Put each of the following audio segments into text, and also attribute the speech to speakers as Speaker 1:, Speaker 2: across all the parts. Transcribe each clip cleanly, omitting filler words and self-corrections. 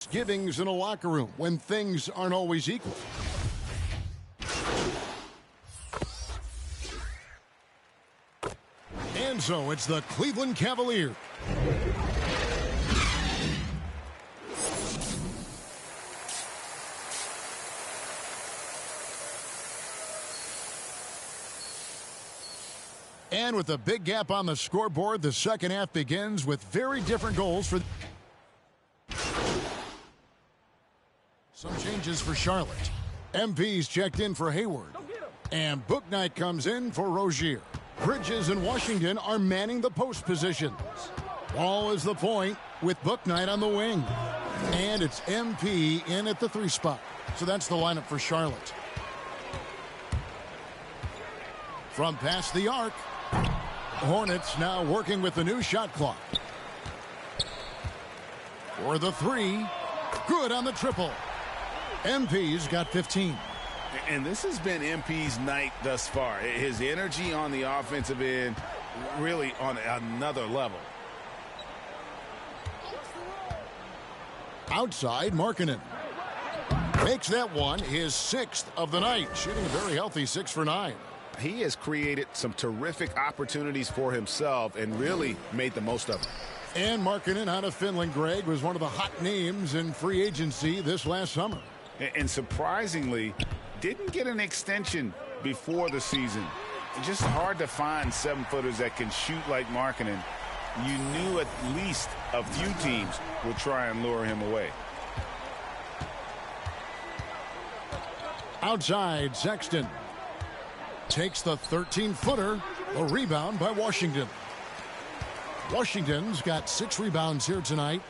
Speaker 1: Givings in a locker room when things aren't always equal. And so it's the Cleveland Cavaliers. And with a big gap on the scoreboard, the second half begins with very different goals for... Some changes for Charlotte. MP's checked in for Hayward. And Bouknight comes in for Rozier. Bridges and Washington are manning the post positions. Ball is the point with Bouknight on the wing. And it's MP in at the 3 spot. So that's the lineup for Charlotte. From past the arc, Hornets now working with the new shot clock. For the 3, good on the triple. MP's got 15.
Speaker 2: And this has been MP's night thus far. His energy on the offensive end really on another level.
Speaker 1: Outside, Markkanen makes that one his 6th of the night, shooting a very healthy 6 for 9.
Speaker 2: He has created some terrific opportunities for himself and really made the most of it.
Speaker 1: And Markkanen out of Finland, Greg, was one of the hot names in free agency this last summer.
Speaker 2: And surprisingly, didn't get an extension before the season. Just hard to find 7-footers that can shoot like Markkanen. You knew at least a few teams would try and lure him away.
Speaker 1: Outside, Sexton takes the 13-footer. A rebound by Washington. Washington's got 6 rebounds here tonight.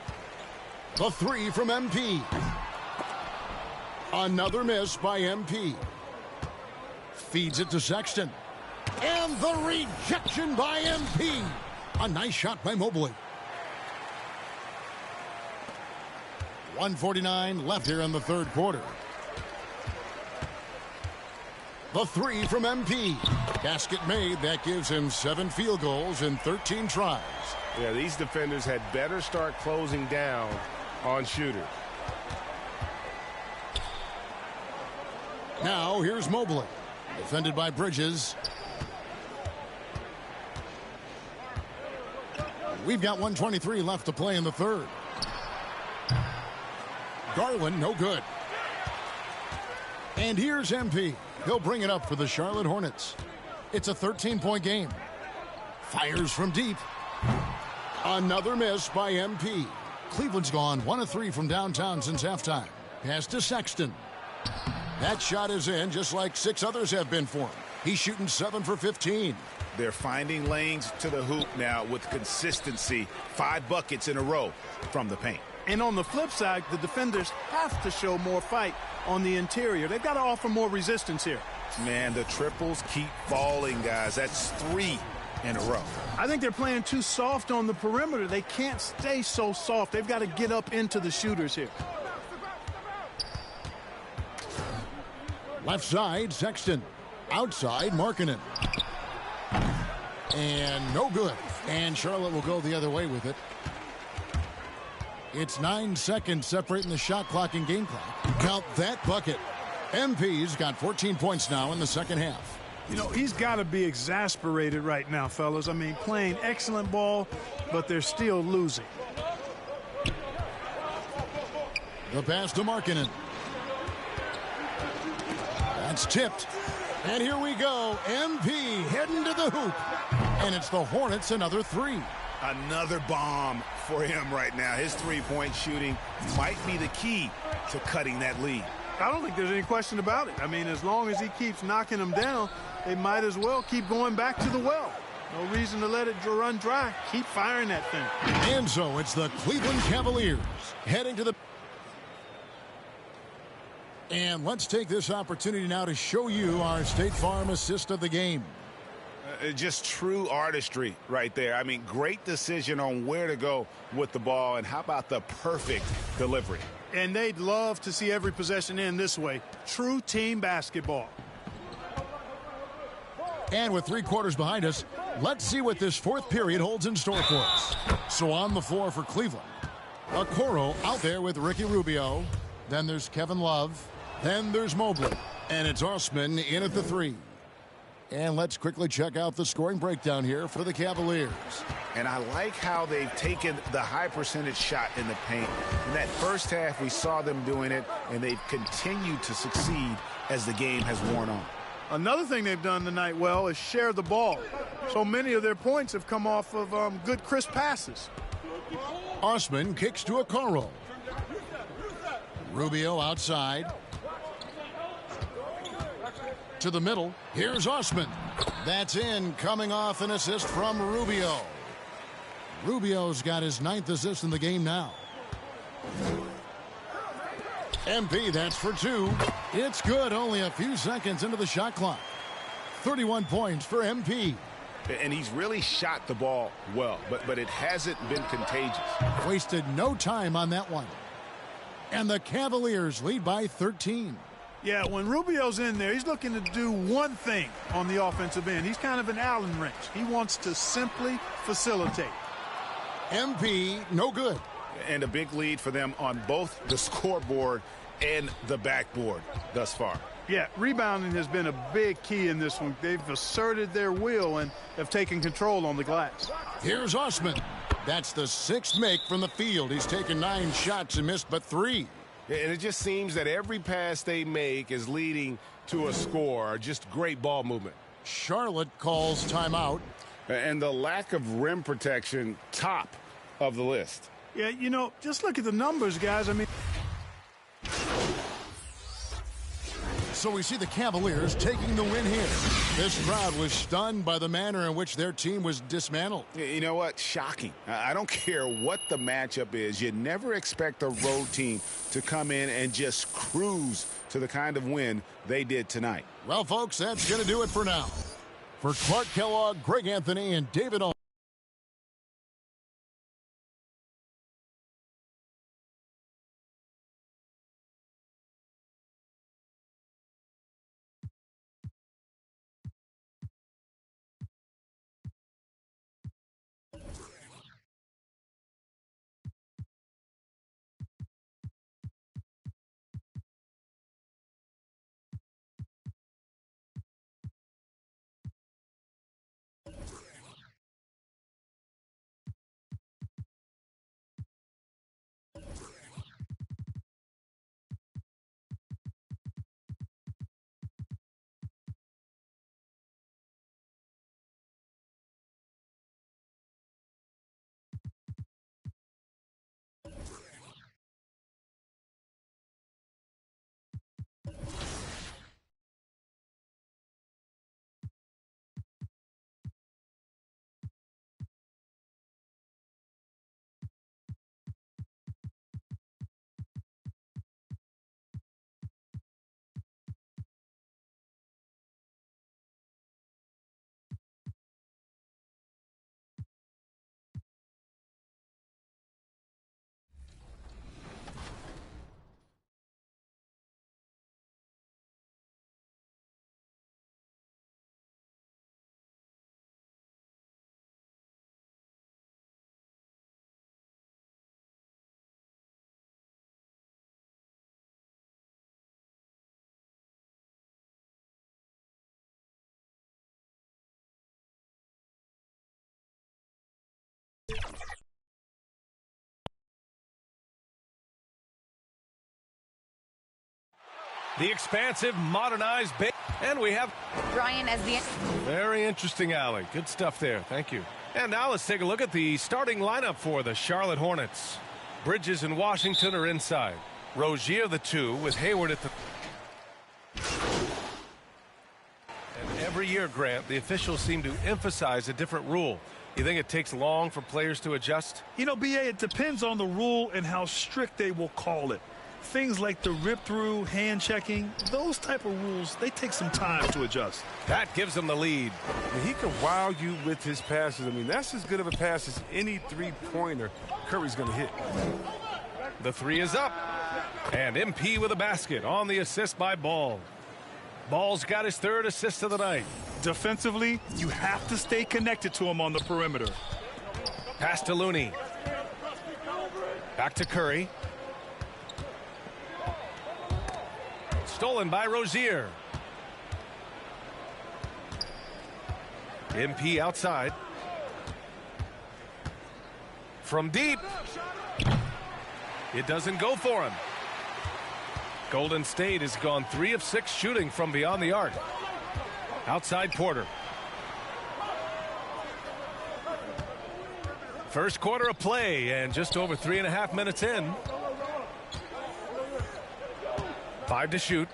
Speaker 1: The 3 from MP. Another miss by MP. Feeds it to Sexton. And the rejection by MP. A nice shot by Mobley. 1:49 left here in the third quarter. The 3 from MP. Basket made. That gives him 7 field goals in 13 tries.
Speaker 3: Yeah, these defenders had better start closing down on shooters.
Speaker 1: Now here's Mobley. Defended by Bridges. We've got 1:23 left to play in the third. Garland, no good. And here's MP. He'll bring it up for the Charlotte Hornets. It's a 13-point game. Fires from deep. Another miss by MP. Cleveland's gone 1 of 3 from downtown since halftime. Pass to Sexton. That shot is in, just like 6 others have been for him. He's shooting 7 for 15.
Speaker 2: They're finding lanes to the hoop now with consistency. 5 buckets in a row from the paint.
Speaker 4: And on the flip side, the defenders have to show more fight on the interior. They've got to offer more resistance here.
Speaker 2: Man, the triples keep falling, guys. That's 3 in a row.
Speaker 4: I think they're playing too soft on the perimeter. They can't stay so soft. They've got to get up into the shooters here.
Speaker 1: Left side, Sexton. Outside, Markkanen. And no good. And Charlotte will go the other way with it. It's 9 seconds separating the shot clock and game clock. Count that bucket. MP's got 14 points now in the second half.
Speaker 4: You know, he's got to be exasperated right now, fellas. I mean, playing excellent ball, but they're still losing.
Speaker 1: The pass to Markkanen. That's tipped. And here we go. MP heading to the hoop. And it's the Hornets another 3.
Speaker 2: Another bomb for him right now. His three-point shooting might be the key to cutting that lead.
Speaker 4: I don't think there's any question about it. I mean, as long as he keeps knocking them down, they might as well keep going back to the well. No reason to let it run dry. Keep firing that thing.
Speaker 1: And so it's the Cleveland Cavaliers heading to the... And let's take this opportunity now to show you our State Farm assist of the game.
Speaker 2: Just true artistry right there. I mean, great decision on where to go with the ball, and how about the perfect delivery?
Speaker 4: And they'd love to see every possession end this way. True team basketball.
Speaker 1: And with 3 quarters behind us, let's see what this fourth period holds in store for us. So on the floor for Cleveland, Okoro out there with Ricky Rubio. Then there's Kevin Love. Then there's Mobley. And it's Osman in at the 3. And let's quickly check out the scoring breakdown here for the Cavaliers.
Speaker 2: And I like how they've taken the high percentage shot in the paint. In that first half, we saw them doing it, and they've continued to succeed as the game has worn on.
Speaker 4: Another thing they've done tonight well is share the ball. So many of their points have come off of good, crisp passes.
Speaker 1: Osman kicks to Okoro. Rubio outside. To the middle. Here's Osman. That's in, coming off an assist from Rubio. Rubio's got his 9th assist in the game now. MP, that's for 2. It's good, only a few seconds into the shot clock. 31 points for MP.
Speaker 2: And he's really shot the ball well, but it hasn't been contagious.
Speaker 1: Wasted no time on that one. And the Cavaliers lead by 13.
Speaker 4: Yeah, when Rubio's in there, he's looking to do one thing on the offensive end. He's kind of an Allen wrench. He wants to simply facilitate.
Speaker 1: MP, no good.
Speaker 2: And a big lead for them on both the scoreboard and the backboard thus far.
Speaker 4: Yeah, rebounding has been a big key in this one. They've asserted their will and have taken control on the glass.
Speaker 1: Here's Osman. That's the 6th make from the field. He's taken 9 shots and missed but 3.
Speaker 3: And it just seems that every pass they make is leading to a score. Just great ball movement.
Speaker 1: Charlotte calls timeout.
Speaker 2: And the lack of rim protection, top of the list.
Speaker 4: Yeah, you know, just look at the numbers, guys. I mean,
Speaker 1: So we see the Cavaliers taking the win here. This crowd was stunned by the manner in which their team was dismantled.
Speaker 2: You know what? Shocking. I don't care what the matchup is. You never expect a road team to come in and just cruise to the kind of win they did tonight.
Speaker 1: Well, folks, that's going to do it for now. For Clark Kellogg, Greg Anthony, and David Owens.
Speaker 5: The expansive, modernized base. And we have
Speaker 6: Brian as the...
Speaker 5: Very interesting, Allie. Good stuff there. Thank you. And now let's take a look at the starting lineup for the Charlotte Hornets. Bridges and Washington are inside. Rozier the 2 with Hayward at the... And every year, Grant, the officials seem to emphasize a different rule. You think it takes long for players to adjust?
Speaker 7: You know, B.A., it depends on the rule and how strict they will call it. Things like the rip-through, hand-checking, those type of rules, they take some time to adjust.
Speaker 5: That gives them the lead.
Speaker 3: I mean, he can wow you with his passes. I mean, that's as good of a pass as any three-pointer Curry's going to hit.
Speaker 5: The 3 is up. And MP with a basket on the assist by Ball. Ball's got his 3rd assist of the night.
Speaker 7: Defensively, you have to stay connected to him on the perimeter.
Speaker 5: Pass to Looney. Back to Curry. Stolen by Rozier. MP outside. From deep. It doesn't go for him. Golden State has gone 3 of 6 shooting from beyond the arc. Outside Porter. First quarter of play and just over 3.5 minutes in. 5 to shoot.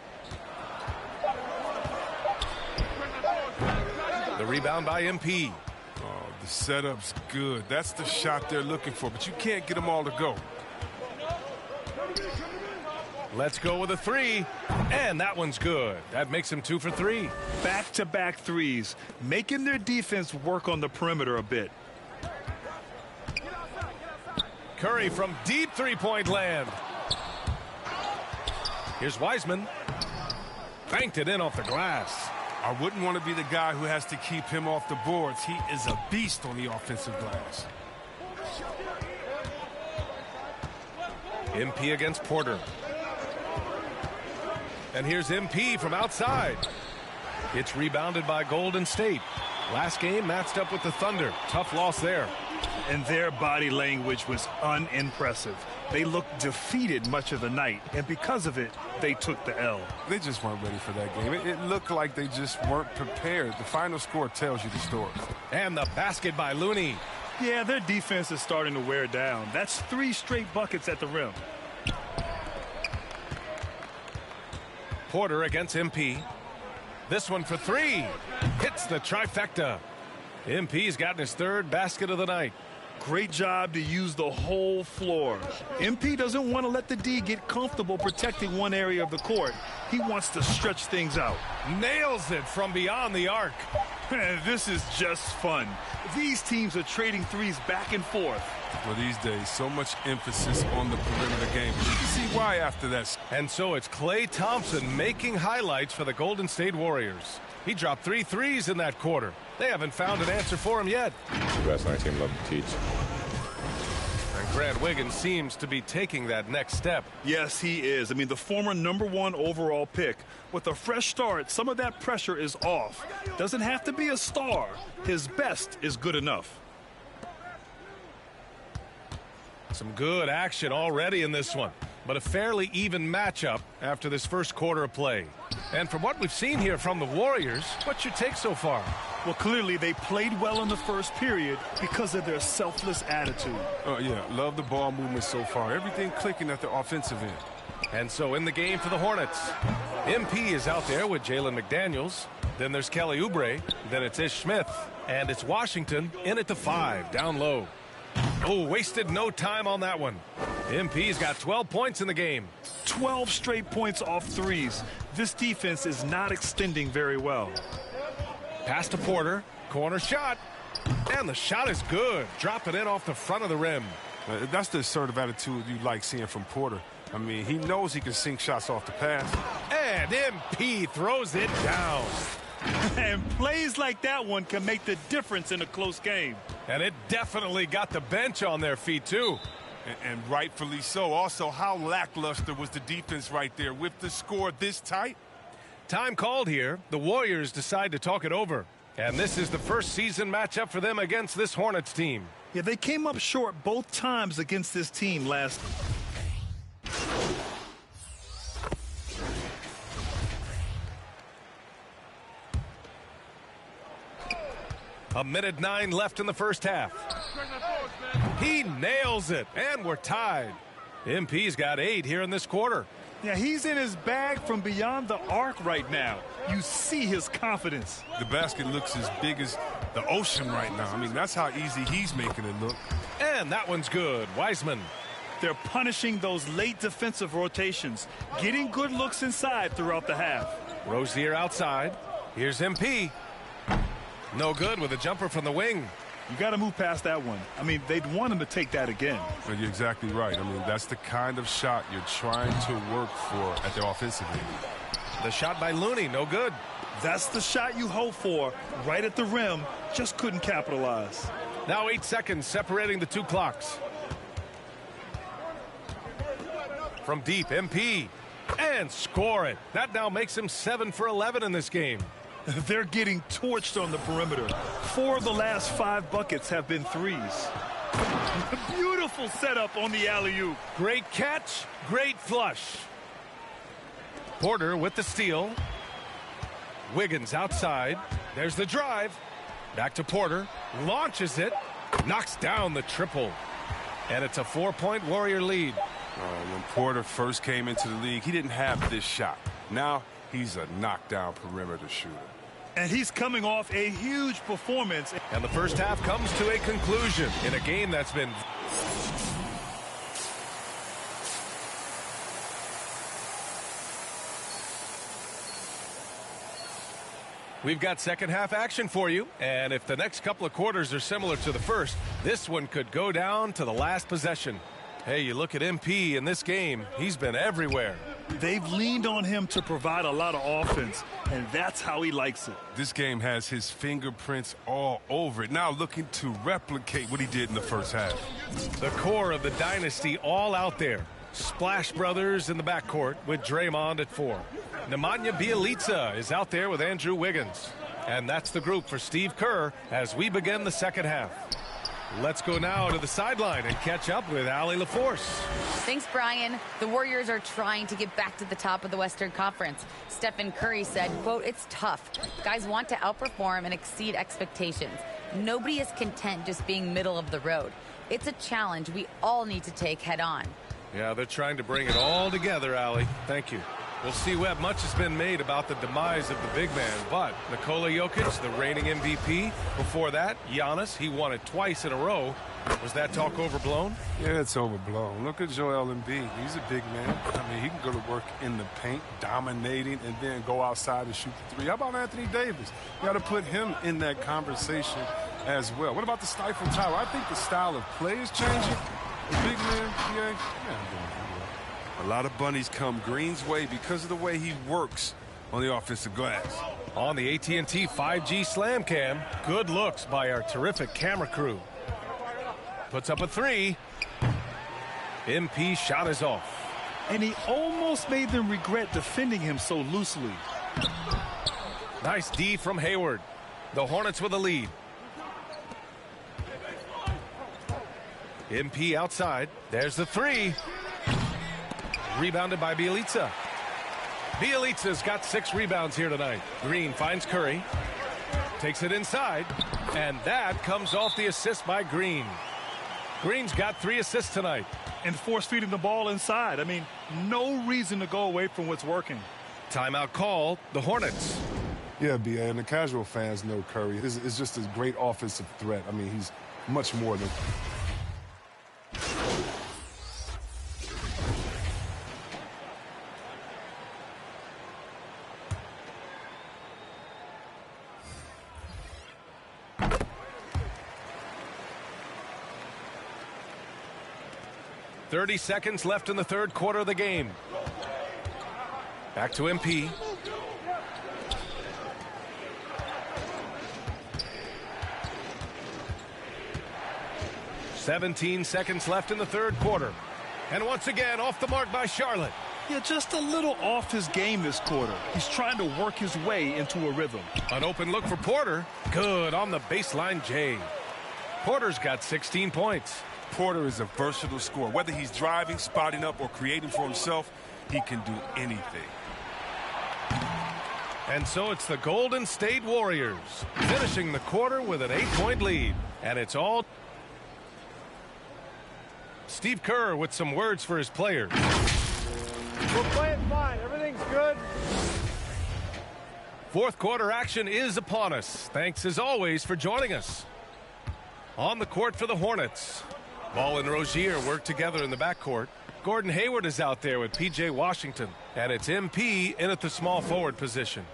Speaker 5: The rebound by MP.
Speaker 3: Oh, the setup's good. That's the shot they're looking for, but you can't get them all to go.
Speaker 5: Let's go with a 3, and that one's good. That makes him 2 for 3.
Speaker 7: Back-to-back threes, making their defense work on the perimeter a bit.
Speaker 5: Curry from deep three-point land. Here's Wiseman. Banked it in off the glass.
Speaker 3: I wouldn't want to be the guy who has to keep him off the boards. He is a beast on the offensive glass.
Speaker 5: MP against Porter. And here's MP from outside. It's rebounded by Golden State. Last game matched up with the Thunder. Tough loss there.
Speaker 7: And their body language was unimpressive. They looked defeated much of the night, and because of it, they took the L.
Speaker 3: They just weren't ready for that game. It looked like they just weren't prepared. The final score tells you the story.
Speaker 5: And the basket by Looney.
Speaker 7: Yeah, their defense is starting to wear down. That's 3 straight buckets at the rim.
Speaker 5: Porter against MP. This one for 3. Hits the trifecta. MP's gotten his 3rd basket of the night.
Speaker 7: Great job to use the whole floor. MP doesn't want to let the D get comfortable protecting one area of the court. He wants to stretch things out.
Speaker 5: Nails it from beyond the arc.
Speaker 7: This is just fun. These teams are trading threes back and forth.
Speaker 3: Well, these days, so much emphasis on the perimeter game. You can see why after that.
Speaker 5: And so it's Klay Thompson making highlights for the Golden State Warriors. He dropped 3 threes in that quarter. They haven't found an answer for him yet.
Speaker 6: The best on our team love to teach.
Speaker 5: And Grant Wiggins seems to be taking that next step.
Speaker 7: Yes, he is. I mean, the former #1 overall pick. With a fresh start, some of that pressure is off. Doesn't have to be a star. His best is good enough.
Speaker 5: Some good action already in this one, but a fairly even matchup after this first quarter of play. And from what we've seen here from the Warriors, what's your take so far?
Speaker 7: Well, clearly they played well in the first period because of their selfless attitude.
Speaker 3: Yeah, love the ball movement so far. Everything clicking at the offensive end.
Speaker 5: And so in the game for the Hornets, MP is out there with Jalen McDaniels. Then there's Kelly Oubre. Then it's Ish Smith. And it's Washington in at the 5, down low. Oh, wasted no time on that one. MP's got 12 points in the game.
Speaker 7: 12 straight points off threes. This defense is not extending very well.
Speaker 5: Pass to Porter. Corner shot. And the shot is good. Drop it in off the front of the rim.
Speaker 3: That's the sort of attitude you like seeing from Porter. I mean, he knows he can sink shots off the pass.
Speaker 5: And MP throws it down.
Speaker 7: And plays like that one can make the difference in a close game.
Speaker 5: And it definitely got the bench on their feet, too.
Speaker 3: And rightfully so. Also, how lackluster was the defense right there with the score this tight?
Speaker 5: Time called here. The Warriors decide to talk it over. And this is the first season matchup for them against this Hornets team.
Speaker 7: Yeah, they came up short both times against this team last.
Speaker 5: A minute 9 left in the first half. He nails it, and we're tied. MP's got 8 here in this quarter.
Speaker 7: Yeah, he's in his bag from beyond the arc right now. You see his confidence.
Speaker 3: The basket looks as big as the ocean right now. I mean, that's how easy he's making it look.
Speaker 5: And that one's good. Wiseman.
Speaker 7: They're punishing those late defensive rotations, getting good looks inside throughout the half.
Speaker 5: Rozier outside. Here's MP. No good with a jumper from the wing.
Speaker 7: You got to move past that one. I mean, they'd want him to take that again.
Speaker 3: Well, you're exactly right. I mean, that's the kind of shot you're trying to work for at the offensive end.
Speaker 5: The shot by Looney, no good.
Speaker 7: That's the shot you hope for, right at the rim. Just couldn't capitalize.
Speaker 5: Now 8 seconds separating the two clocks. From deep, MP. And score it. That now makes him 7 for 11 in this game.
Speaker 7: They're getting torched on the perimeter. 4 of the last 5 buckets have been threes. Beautiful setup on the alley-oop.
Speaker 5: Great catch, great flush. Porter with the steal. Wiggins outside. There's the drive. Back to Porter. Launches it. Knocks down the triple. And it's a 4-point Warrior lead.
Speaker 3: When Porter first came into the league, he didn't have this shot. Now he's a knockdown perimeter shooter.
Speaker 7: And he's coming off a huge performance.
Speaker 5: And the first half comes to a conclusion in a game that's been... We've got second half action for you, and if the next couple of quarters are similar to the first, this one could go down to the last possession. Hey, you look at MP in this game, he's been everywhere.
Speaker 7: They've leaned on him to provide a lot of offense, and that's how he likes it.
Speaker 3: This game has his fingerprints all over it, now looking to replicate what he did in the first half.
Speaker 5: The core of the dynasty all out there. Splash Brothers in the backcourt with Draymond at 4. Nemanja Bjelica is out there with Andrew Wiggins. And that's the group for Steve Kerr as we begin the second half. Let's go now to the sideline and catch up with Allie LaForce.
Speaker 8: Thanks, Brian. The Warriors are trying to get back to the top of the Western Conference. Stephen Curry said, quote, "It's tough. Guys want to outperform and exceed expectations. Nobody is content just being middle of the road. It's a challenge we all need to take head on."
Speaker 5: Yeah, they're trying to bring it all together, Allie. Thank you. We'll see, Webb. Much has been made about the demise of the big man, but Nikola Jokic, the reigning MVP. Before that, Giannis, he won it twice in a row. Was that talk overblown?
Speaker 3: Yeah, it's overblown. Look at Joel Embiid. He's a big man. I mean, he can go to work in the paint, dominating, and then go outside and shoot the 3. How about Anthony Davis? You got to put him in that conversation as well. What about the stifle tower? I think the style of play is changing. The big man, yeah. A lot of bunnies come Green's way because of the way he works on the offensive glass.
Speaker 5: On the AT&T 5G Slam Cam, good looks by our terrific camera crew. Puts up a 3. MP shot is off.
Speaker 7: And he almost made them regret defending him so loosely.
Speaker 5: Nice D from Hayward. The Hornets with a lead. MP outside. There's the 3. Rebounded by Bjelica. Bjelica's got 6 rebounds here tonight. Green finds Curry. Takes it inside. And that comes off the assist by Green. Green's got 3 assists tonight.
Speaker 7: And force-feeding the ball inside. I mean, no reason to go away from what's working.
Speaker 5: Timeout call, the Hornets.
Speaker 3: Yeah, B.A., and the casual fans know Curry is just a great offensive threat. I mean, he's much more than...
Speaker 5: .30 seconds left in the third quarter of the game. Back to MP. .17 seconds left in the third quarter. And once again, off the mark by Charlotte.
Speaker 7: Yeah, just a little off his game this quarter. He's trying to work his way into a rhythm.
Speaker 5: An open look for Porter. Good on the baseline J. Porter's got 16 points.
Speaker 3: Porter is a versatile scorer. Whether he's driving, spotting up, or creating for himself, he can do anything.
Speaker 5: And so it's the Golden State Warriors finishing the quarter with an 8-point lead. And it's all... Steve Kerr with some words for his players.
Speaker 9: We're playing fine. Everything's good.
Speaker 5: Fourth quarter action is upon us. Thanks as always for joining us. On the court for the Hornets. Ball and Rozier work together in the backcourt. Gordon Hayward is out there with P.J. Washington. And it's MP in at the small forward position.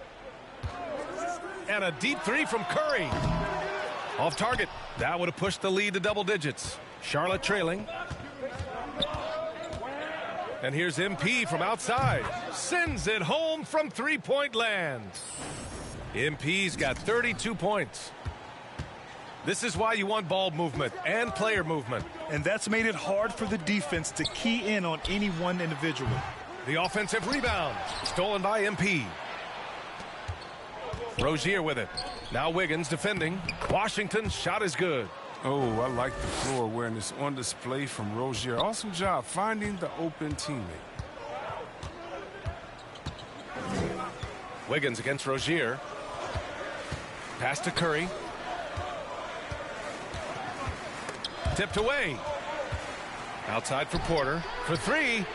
Speaker 5: And a deep 3 from Curry. Off target. That would have pushed the lead to double digits. Charlotte trailing. And here's MP from outside. Sends it home from three-point land. MP's got 32 points. This is why you want ball movement and player movement.
Speaker 7: And that's made it hard for the defense to key in on any one individual.
Speaker 5: The offensive rebound, stolen by MP. Rozier with it. Now Wiggins defending. Washington's shot is good.
Speaker 3: Oh, I like the floor awareness on display from Rozier. Awesome job finding the open teammate.
Speaker 5: Wiggins against Rozier. Pass to Curry. Tipped away. Outside for Porter for three.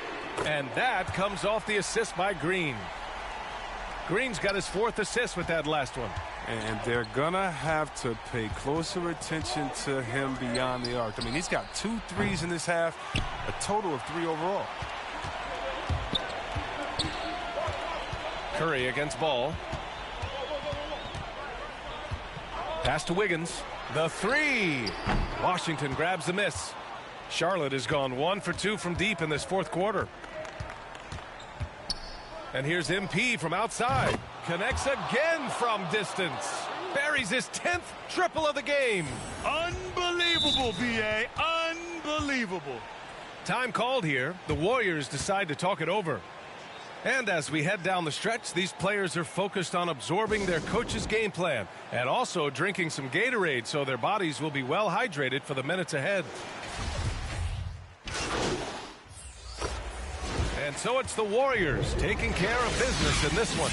Speaker 5: And that comes off the assist by Green. Green's got his 4th assist with that last one.
Speaker 3: And they're going to have to pay closer attention to him beyond the arc. I mean, he's got 2 threes in this half, a total of 3 overall.
Speaker 5: Curry against Ball. Pass to Wiggins. The 3. Washington grabs the miss. Charlotte has gone 1 for 2 from deep in this 4th quarter. And here's MP from outside. Connects again from distance. Buries his 10th triple of the game.
Speaker 7: Unbelievable, BA. Unbelievable.
Speaker 5: Time called here. The Warriors decide to talk it over. And as we head down the stretch, these players are focused on absorbing their coach's game plan and also drinking some Gatorade so their bodies will be well hydrated for the minutes ahead. And so it's the Warriors taking care of business in this one.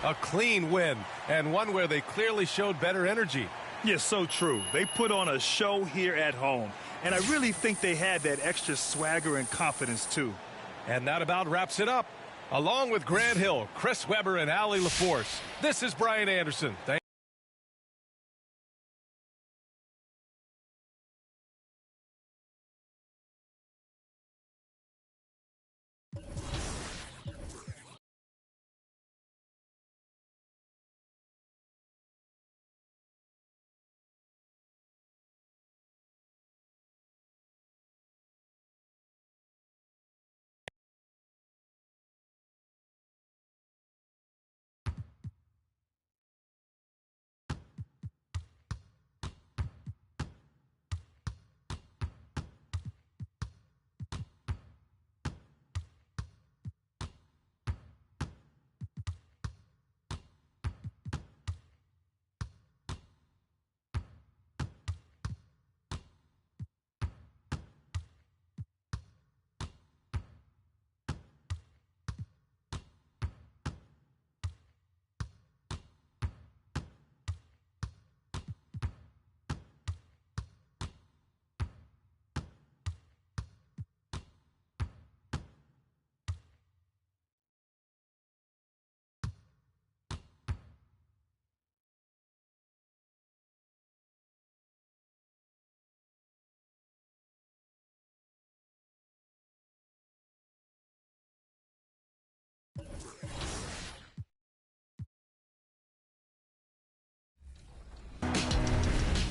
Speaker 5: A clean win, and one where they clearly showed better energy.
Speaker 7: Yes, so true. They put on a show here at home, and I really think they had that extra swagger and confidence, too.
Speaker 5: And that about wraps it up. Along with Grant Hill, Chris Webber, and Allie LaForce, this is Brian Anderson.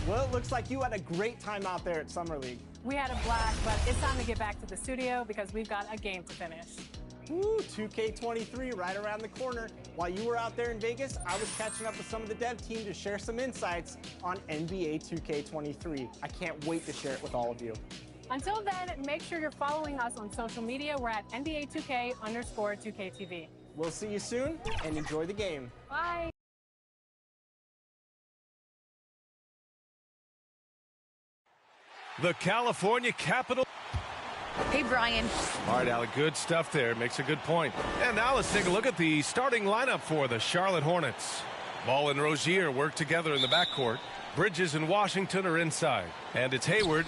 Speaker 10: Well, it looks like you had a great time out there at Summer League.
Speaker 11: We had a blast, but it's time to get back to the studio because we've got a game to finish.
Speaker 10: Woo, 2K23 right around the corner. While you were out there in Vegas, I was catching up with some of the dev team to share some insights on NBA 2K23. I can't wait to share it with all of you.
Speaker 11: Until then, make sure you're following us on social media. We're at NBA 2K_2KTV.
Speaker 10: We'll see you soon, and enjoy the game.
Speaker 11: Bye.
Speaker 5: The California Capital.
Speaker 8: Hey, Brian.
Speaker 5: All right, Allie, good stuff there. Makes a good point. And now let's take a look at the starting lineup for the Charlotte Hornets. Ball and Rozier work together in the backcourt. Bridges and Washington are inside. And it's Hayward.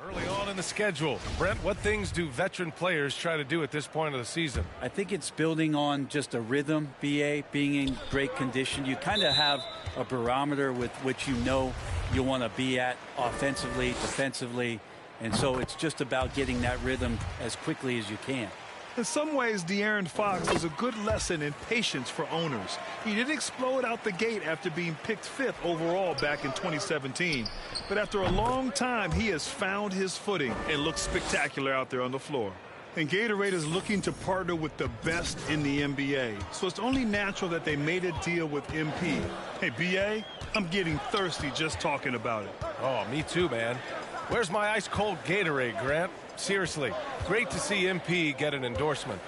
Speaker 5: Early on in the schedule. Brent, what things do veteran players try to do at this point of the season?
Speaker 12: I think it's building on just a rhythm, BA, being in great condition. You kind of have a barometer with which you know you want to be at offensively, defensively, and so it's just about getting that rhythm as quickly as you can.
Speaker 7: In some ways, De'Aaron Fox is a good lesson in patience for owners. He didn't explode out the gate after being picked 5th overall back in 2017. But after a long time, he has found his footing and looks spectacular out there on the floor. And Gatorade is looking to partner with the best in the NBA. So it's only natural that they made a deal with MP. Hey, BA, I'm getting thirsty just talking about it.
Speaker 5: Oh, me too, man. Where's my ice-cold Gatorade, Grant? Seriously, great to see MP get an endorsement.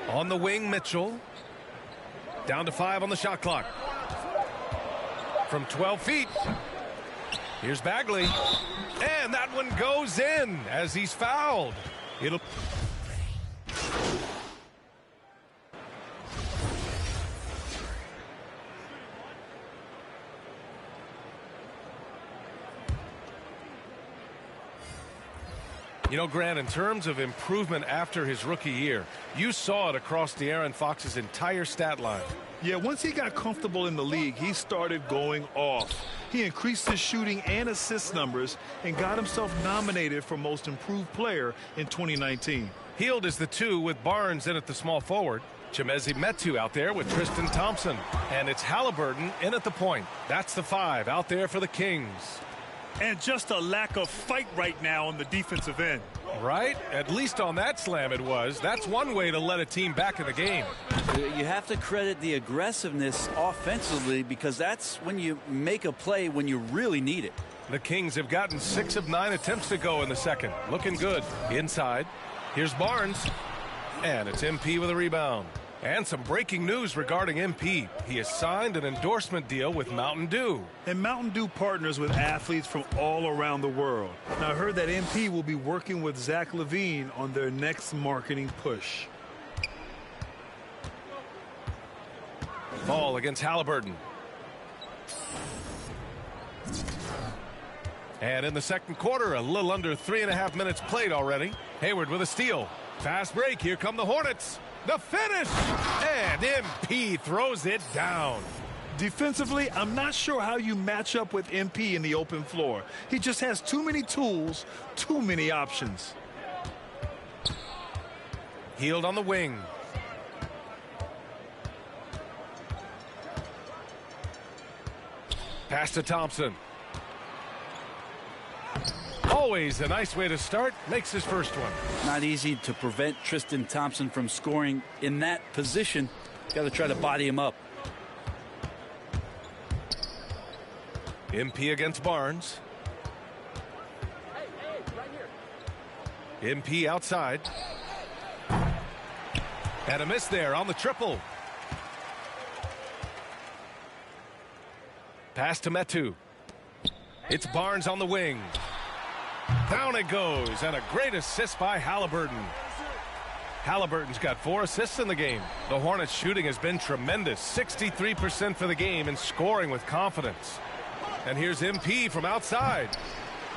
Speaker 5: On the wing, Mitchell. Down to 5 on the shot clock. From 12 feet. Here's Bagley. And that one goes in as he's fouled. It'll... You know, Grant, in terms of improvement after his rookie year, you saw it across De'Aaron Fox's entire stat line.
Speaker 7: Yeah, once he got comfortable in the league, he started going off. He increased his shooting and assist numbers and got himself nominated for Most Improved Player in 2019.
Speaker 5: Hield is the 2 with Barnes in at the small forward. Chimezie Metu out there with Tristan Thompson. And it's Halliburton in at the point. That's the 5 out there for the Kings.
Speaker 7: And just a lack of fight right now on the defensive end.
Speaker 5: Right? At least on that slam it was. That's one way to let a team back in the game.
Speaker 12: You have to credit the aggressiveness offensively because that's when you make a play when you really need it.
Speaker 5: The Kings have gotten 6 of 9 attempts to go in the second. Looking good. Inside. Here's Barnes. And it's MP with a rebound. And some breaking news regarding MP. He has signed an endorsement deal with Mountain Dew.
Speaker 7: And Mountain Dew partners with athletes from all around the world. Now, I heard that MP will be working with Zach LaVine on their next marketing push.
Speaker 5: Ball against Halliburton. And in the second quarter, a little under 3.5 minutes played already. Hayward with a steal. Fast break. Here come the Hornets. The finish! And MP throws it down.
Speaker 7: Defensively, I'm not sure how you match up with MP in the open floor. He just has too many tools, too many options.
Speaker 5: Hield on the wing. Pass to Thompson. Always a nice way to start. Makes his first one.
Speaker 12: Not easy to prevent Tristan Thompson from scoring in that position. Got to try to body him up.
Speaker 5: MP against Barnes. MP outside. And a miss there on the triple. Pass to Metu. It's Barnes on the wing. Down it goes, and a great assist by Halliburton. Halliburton's got 4 assists in the game. The Hornets' shooting has been tremendous. 63% for the game and scoring with confidence. And here's MP from outside.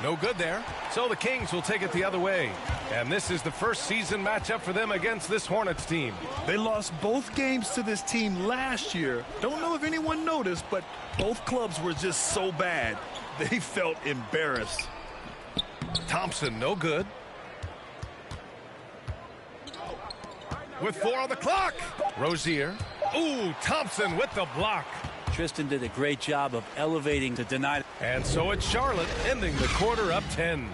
Speaker 5: No good there. So the Kings will take it the other way. And this is the first season matchup for them against this Hornets team.
Speaker 7: They lost both games to this team last year. Don't know if anyone noticed, but both clubs were just so bad. They felt embarrassed.
Speaker 5: Thompson, no good. With 4 on the clock. Rozier. Ooh, Thompson with the block.
Speaker 12: Tristan did a great job of elevating to deny.
Speaker 5: And so it's Charlotte ending the quarter up 10.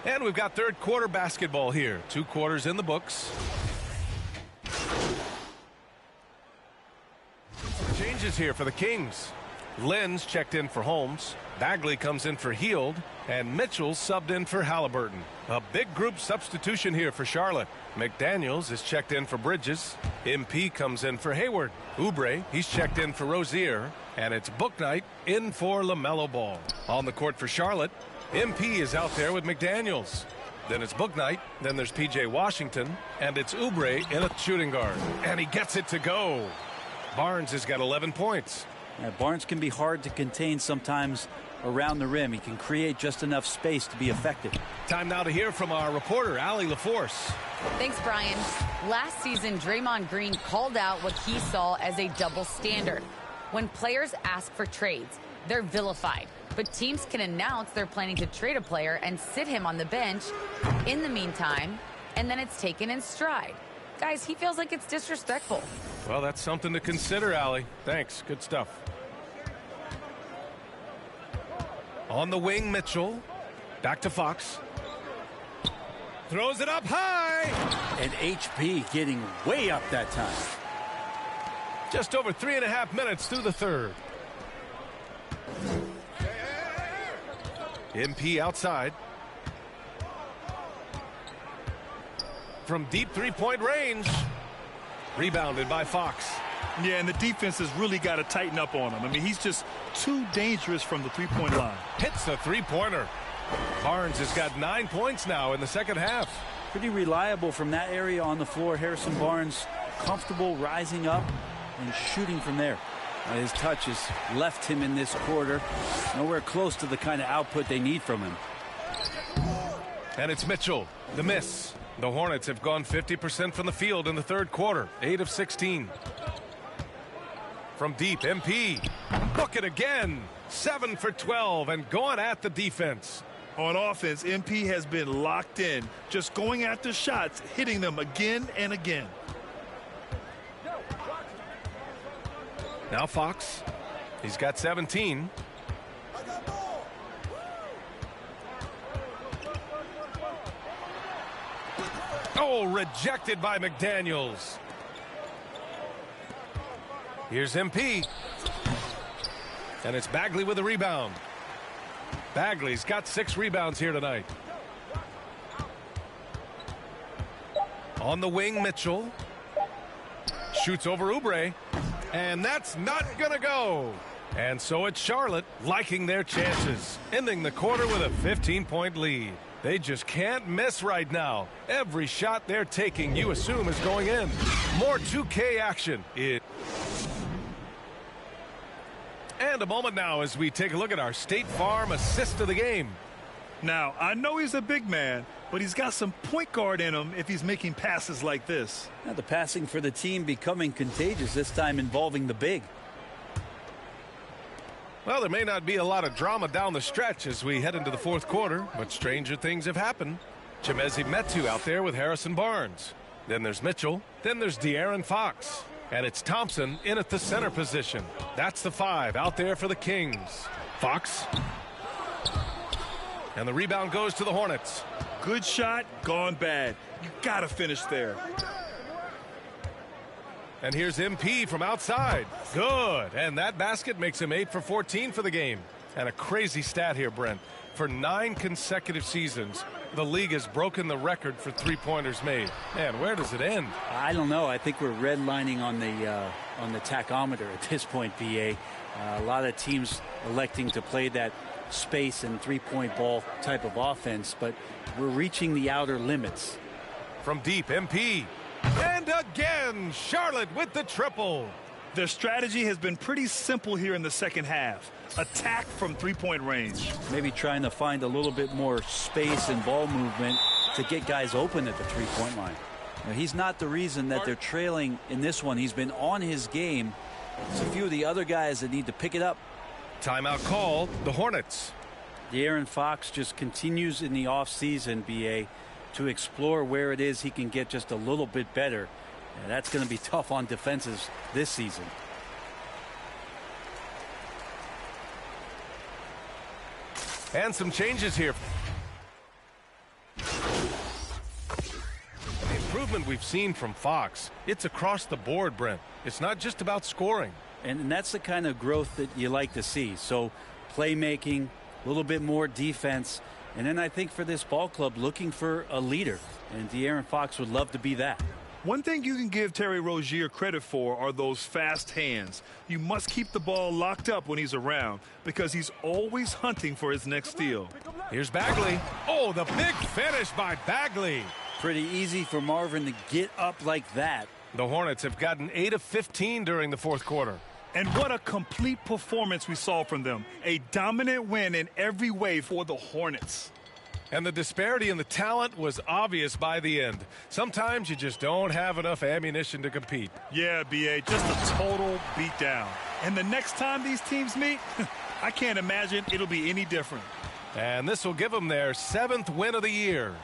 Speaker 5: And we've got third quarter basketball here. 2 quarters in the books. Changes here for the Kings. Lenz checked in for Holmes. Bagley comes in for Hield. And Mitchell subbed in for Halliburton. A big group substitution here for Charlotte. McDaniels is checked in for Bridges. MP comes in for Hayward. Oubre, he's checked in for Rozier. And it's Bouknight in for LaMelo Ball. On the court for Charlotte, MP is out there with McDaniels. Then it's Bouknight. Then there's P.J. Washington. And it's Oubre in a shooting guard. And he gets it to go. Barnes has got 11 points.
Speaker 12: Yeah, Barnes can be hard to contain sometimes around the rim. He can create just enough space to be effective.
Speaker 5: Time now to hear from our reporter, Allie LaForce.
Speaker 8: Thanks, Brian. Last season, Draymond Green called out what he saw as a double standard. When players ask for trades, they're vilified. But teams can announce they're planning to trade a player and sit him on the bench in the meantime, and then it's taken in stride. Guys, he feels like it's disrespectful.
Speaker 5: Well, that's something to consider, Allie. Thanks. Good stuff. On the wing, Mitchell. Back to Fox. Throws it up high.
Speaker 12: And HB getting way up that time.
Speaker 5: Just over 3.5 minutes through the third. MP outside. From deep three-point range. Rebounded by Fox.
Speaker 7: Yeah, and the defense has really got to tighten up on him. I mean, he's just too dangerous from the three-point line.
Speaker 5: Hits the three-pointer. Barnes has got 9 points now in the second half.
Speaker 12: Pretty reliable from that area on the floor. Harrison Barnes comfortable rising up and shooting from there. His touch has left him in this quarter. Nowhere close to the kind of output they need from him.
Speaker 5: And it's Mitchell. The miss. The Hornets have gone 50% from the field in the third quarter. 8 of 16. From deep, MP. Book it again. 7 for 12 and going at the defense.
Speaker 7: On offense, MP has been locked in, just going after shots, hitting them again and again.
Speaker 5: Now Fox. He's got 17. Oh, rejected by McDaniels. Here's MP. And it's Bagley with the rebound. Bagley's got 6 rebounds here tonight. On the wing, Mitchell. Shoots over Oubre. And that's not going to go. And so it's Charlotte liking their chances, ending the quarter with a 15-point lead. They just can't miss right now. Every shot they're taking, you assume, is going in. More 2K action. And a moment now as we take a look at our State Farm assist of the game.
Speaker 7: Now, I know he's a big man, but he's got some point guard in him if he's making passes like this.
Speaker 12: Now the passing for the team becoming contagious, this time involving the big.
Speaker 5: Well, there may not be a lot of drama down the stretch as we head into the fourth quarter, but stranger things have happened. Chimezi Metu out there with Harrison Barnes. Then there's Mitchell. Then there's De'Aaron Fox. And it's Thompson in at the center position. That's the 5 out there for the Kings. Fox. And the rebound goes to the Hornets.
Speaker 7: Good shot, gone bad. You got to finish there.
Speaker 5: And here's MP from outside. Good. And that basket makes him 8 for 14 for the game. And a crazy stat here, Brent. For 9 consecutive seasons, the league has broken the record for three-pointers made. Man, where does it end?
Speaker 12: I don't know. I think we're redlining on the tachometer at this point, BA. A lot of teams electing to play that space and three-point ball type of offense, but we're reaching the outer limits.
Speaker 5: From deep, MP. And again, Charlotte with the triple.
Speaker 7: Their strategy has been pretty simple here in the second half. Attack from three-point range.
Speaker 12: Maybe trying to find a little bit more space and ball movement to get guys open at the three-point line. Now, he's not the reason that they're trailing in this one. He's been on his game. It's a few of the other guys that need to pick it up.
Speaker 5: Timeout called. The Hornets.
Speaker 12: De'Aaron Fox just continues in the offseason, BA, to explore where it is he can get just a little bit better. And that's going to be tough on defenses this season.
Speaker 5: And some changes here. The improvement we've seen from Fox, it's across the board, Brent. It's not just about scoring.
Speaker 12: And that's the kind of growth that you like to see. So playmaking, a little bit more defense. And then I think for this ball club, looking for a leader. And De'Aaron Fox would love to be that.
Speaker 7: One thing you can give Terry Rozier credit for are those fast hands. You must keep the ball locked up when he's around because he's always hunting for his next steal.
Speaker 5: Here's Bagley. Oh, the big finish by Bagley.
Speaker 12: Pretty easy for Marvin to get up like that.
Speaker 5: The Hornets have gotten 8 of 15 during the fourth quarter.
Speaker 7: And what a complete performance we saw from them. A dominant win in every way for the Hornets.
Speaker 5: And the disparity in the talent was obvious by the end. Sometimes you just don't have enough ammunition to compete.
Speaker 7: Yeah, B.A., just a total beatdown. And the next time these teams meet, I can't imagine it'll be any different.
Speaker 5: And this will give them their 7th win of the year.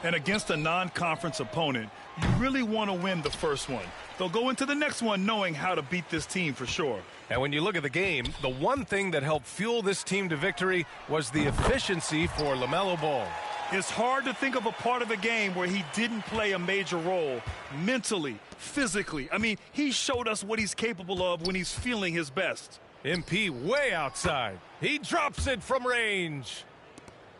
Speaker 7: And against a non-conference opponent, You really want to win the first one. They'll go into the next one knowing how to beat this team for sure.
Speaker 5: And when you look at the game, the one thing that helped fuel this team to victory was the efficiency for LaMelo Ball.
Speaker 7: It's hard to think of a part of the game where he didn't play a major role mentally, physically. I mean, he showed us what he's capable of when he's feeling his best.
Speaker 5: MP way outside. He drops it from range.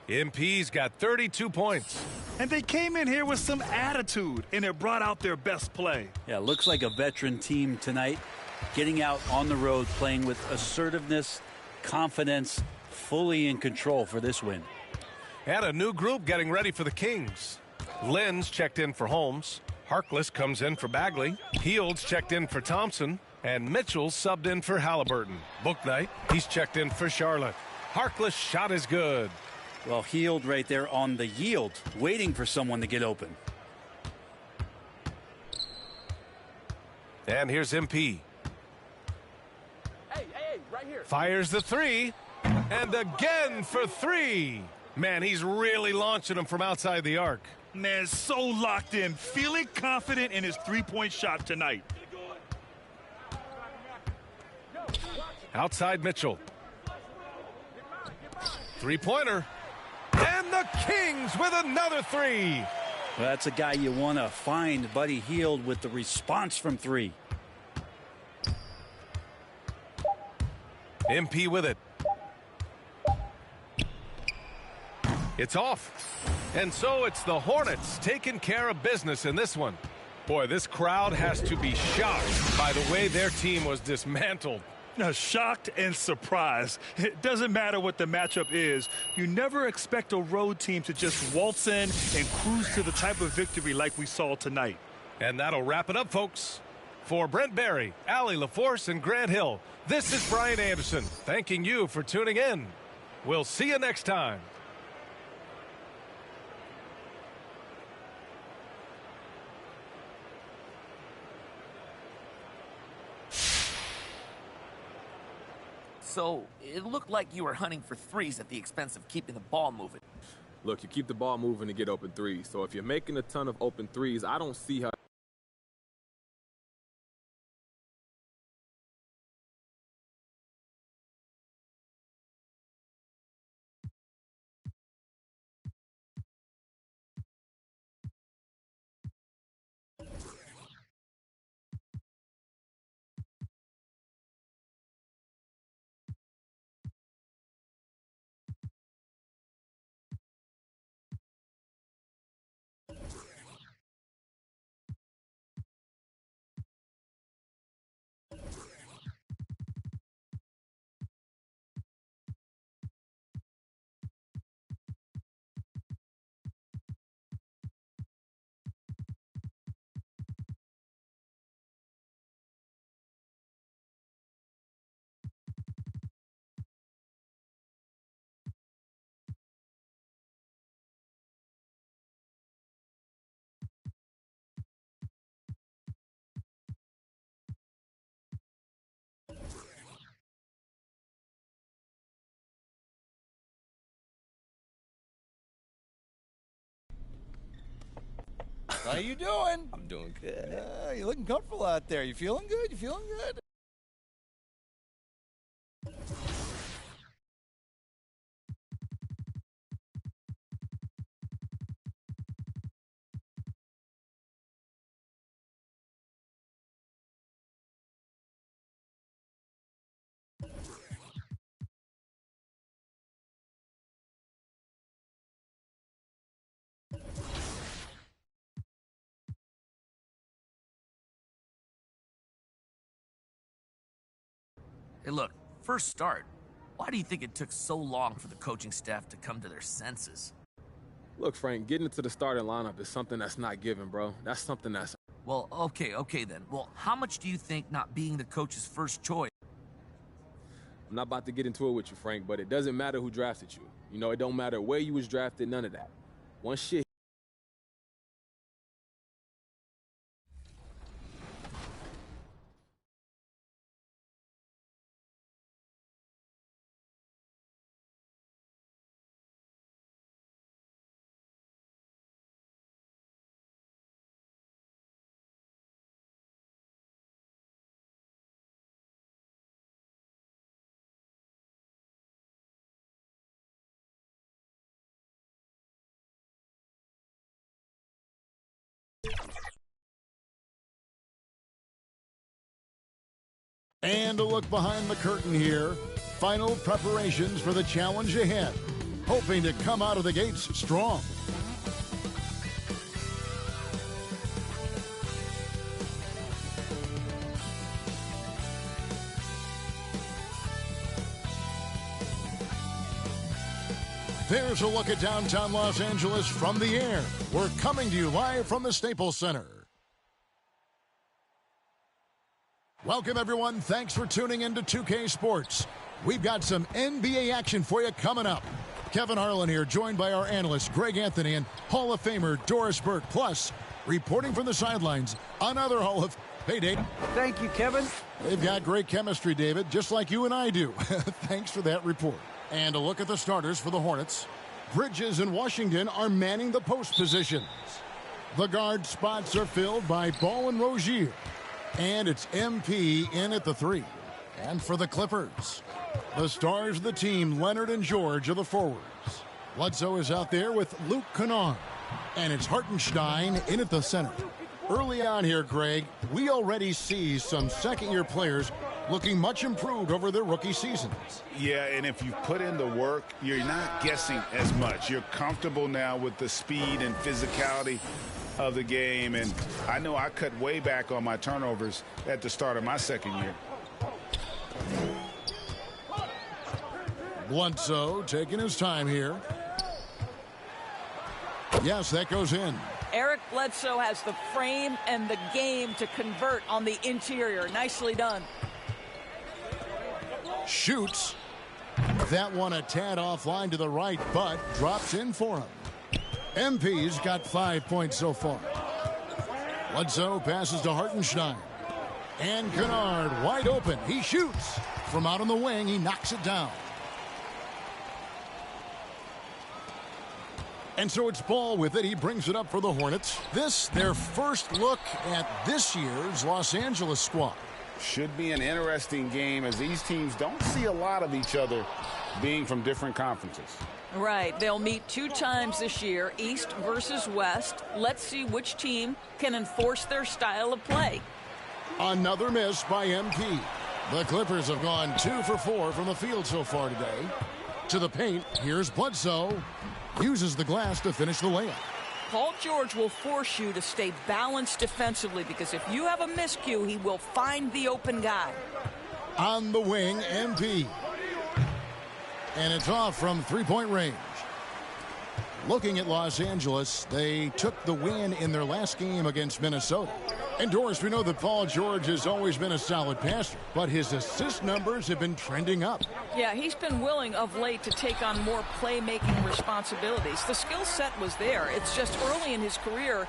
Speaker 5: MP's got 32 points.
Speaker 7: And they came in here with some attitude, and it brought out their best play.
Speaker 12: Yeah, looks like a veteran team tonight, getting out on the road, playing with assertiveness, confidence, fully in control for this win.
Speaker 5: And a new group getting ready for the Kings. Lynn's checked in for Holmes. Harkless comes in for Bagley. Heald's checked in for Thompson. And Mitchell subbed in for Halliburton. Booknight, he's checked in for Charlotte. Harkless' shot is good.
Speaker 12: Well, Heald right there on the yield, waiting for someone to get open.
Speaker 5: And here's MP.
Speaker 9: Hey, right here.
Speaker 5: Fires the three. And again for three. Man, he's really launching them from outside the arc.
Speaker 7: Man, so locked in, feeling confident in his three-point shot tonight.
Speaker 5: Outside Mitchell. Three-pointer. And the Kings with another three.
Speaker 12: Well, that's a guy you want to find, Buddy Hield, with the response from three.
Speaker 5: MP with it. It's off. And so it's the Hornets taking care of business in this one. Boy, this crowd has to be shocked by the way their team was dismantled.
Speaker 7: Now, shocked and surprised. It doesn't matter what the matchup is. You never expect a road team to just waltz in and cruise to the type of victory like we saw tonight.
Speaker 5: And that'll wrap it up, folks. For Brent Barry, Allie LaForce, and Grant Hill, this is Brian Anderson thanking you for tuning in. We'll see you next time.
Speaker 13: So it looked like you were hunting for threes at the expense of keeping the ball moving.
Speaker 6: Look, you keep the ball moving to get open threes. So if you're making a ton of open threes, I don't see how.
Speaker 14: How you doing?
Speaker 15: I'm doing good.
Speaker 14: You're looking comfortable out there. You feeling good? You feeling good?
Speaker 13: Hey, look, first start. Why do you think it took so long for the coaching staff to come to their senses?
Speaker 6: Look, Frank, getting into the starting lineup is something that's not given, bro. That's something that's...
Speaker 13: Well, okay then. Well, how much do you think not being the coach's first choice?
Speaker 6: I'm not about to get into it with you, Frank, but it doesn't matter who drafted you. You know, it don't matter where you was drafted, none of that. Once shit
Speaker 1: And a look behind the curtain here. Final preparations for the challenge ahead. Hoping to come out of the gates strong. There's a look at downtown Los Angeles from the air. We're coming to you live from the Staples Center. Welcome, everyone. Thanks for tuning in to 2K Sports. We've got some NBA action for you coming up. Kevin Harlan here, joined by our analyst, Greg Anthony, and Hall of Famer Doris Burke. Plus, reporting from the sidelines, another Hall of... Hey, Dave.
Speaker 15: Thank you, Kevin.
Speaker 1: They've got great chemistry, David, just like you and I do. Thanks for that report. And a look at the starters for the Hornets. Bridges and Washington are manning the post positions. The guard spots are filled by Ball and Rozier. And it's MP in at the 3. And for the Clippers, the stars of the team, Leonard and George, are the forwards. Bledsoe is out there with Luke Kennard. And it's Hartenstein in at the center. Early on here, Greg, we already see some second-year players looking much improved over their rookie seasons.
Speaker 2: Yeah, and if you put in the work, you're not guessing as much. You're comfortable now with the speed and physicality of the game, and I know I cut way back on my turnovers at the start of my second year.
Speaker 1: Bledsoe taking his time here. Yes, that goes in.
Speaker 16: Eric Bledsoe has the frame and the game to convert on the interior. Nicely done.
Speaker 1: Shoots. That one a tad offline to the right, but drops in for him. MP's got 5 points so far. Bledsoe passes to Hartenstein. And Kennard wide open. He shoots. From out on the wing, he knocks it down. And so it's Ball with it. He brings it up for the Hornets. This, their first look at this year's Los Angeles squad.
Speaker 2: Should be an interesting game as these teams don't see a lot of each other being from different conferences.
Speaker 16: Right. They'll meet 2 times this year, East versus West. Let's see which team can enforce their style of play.
Speaker 1: Another miss by MP. The Clippers have gone 2 for 4 from the field so far today. To the paint, here's Bledsoe. Uses the glass to finish the layup.
Speaker 16: Paul George will force you to stay balanced defensively because if you have a miscue, he will find the open guy.
Speaker 1: On the wing, MP. And it's off from three-point range. Looking at Los Angeles, they took the win in their last game against Minnesota. And Doris, we know that Paul George has always been a solid passer, but his assist numbers have been trending up.
Speaker 16: Yeah, he's been willing of late to take on more playmaking responsibilities. The skill set was there. It's just early in his career,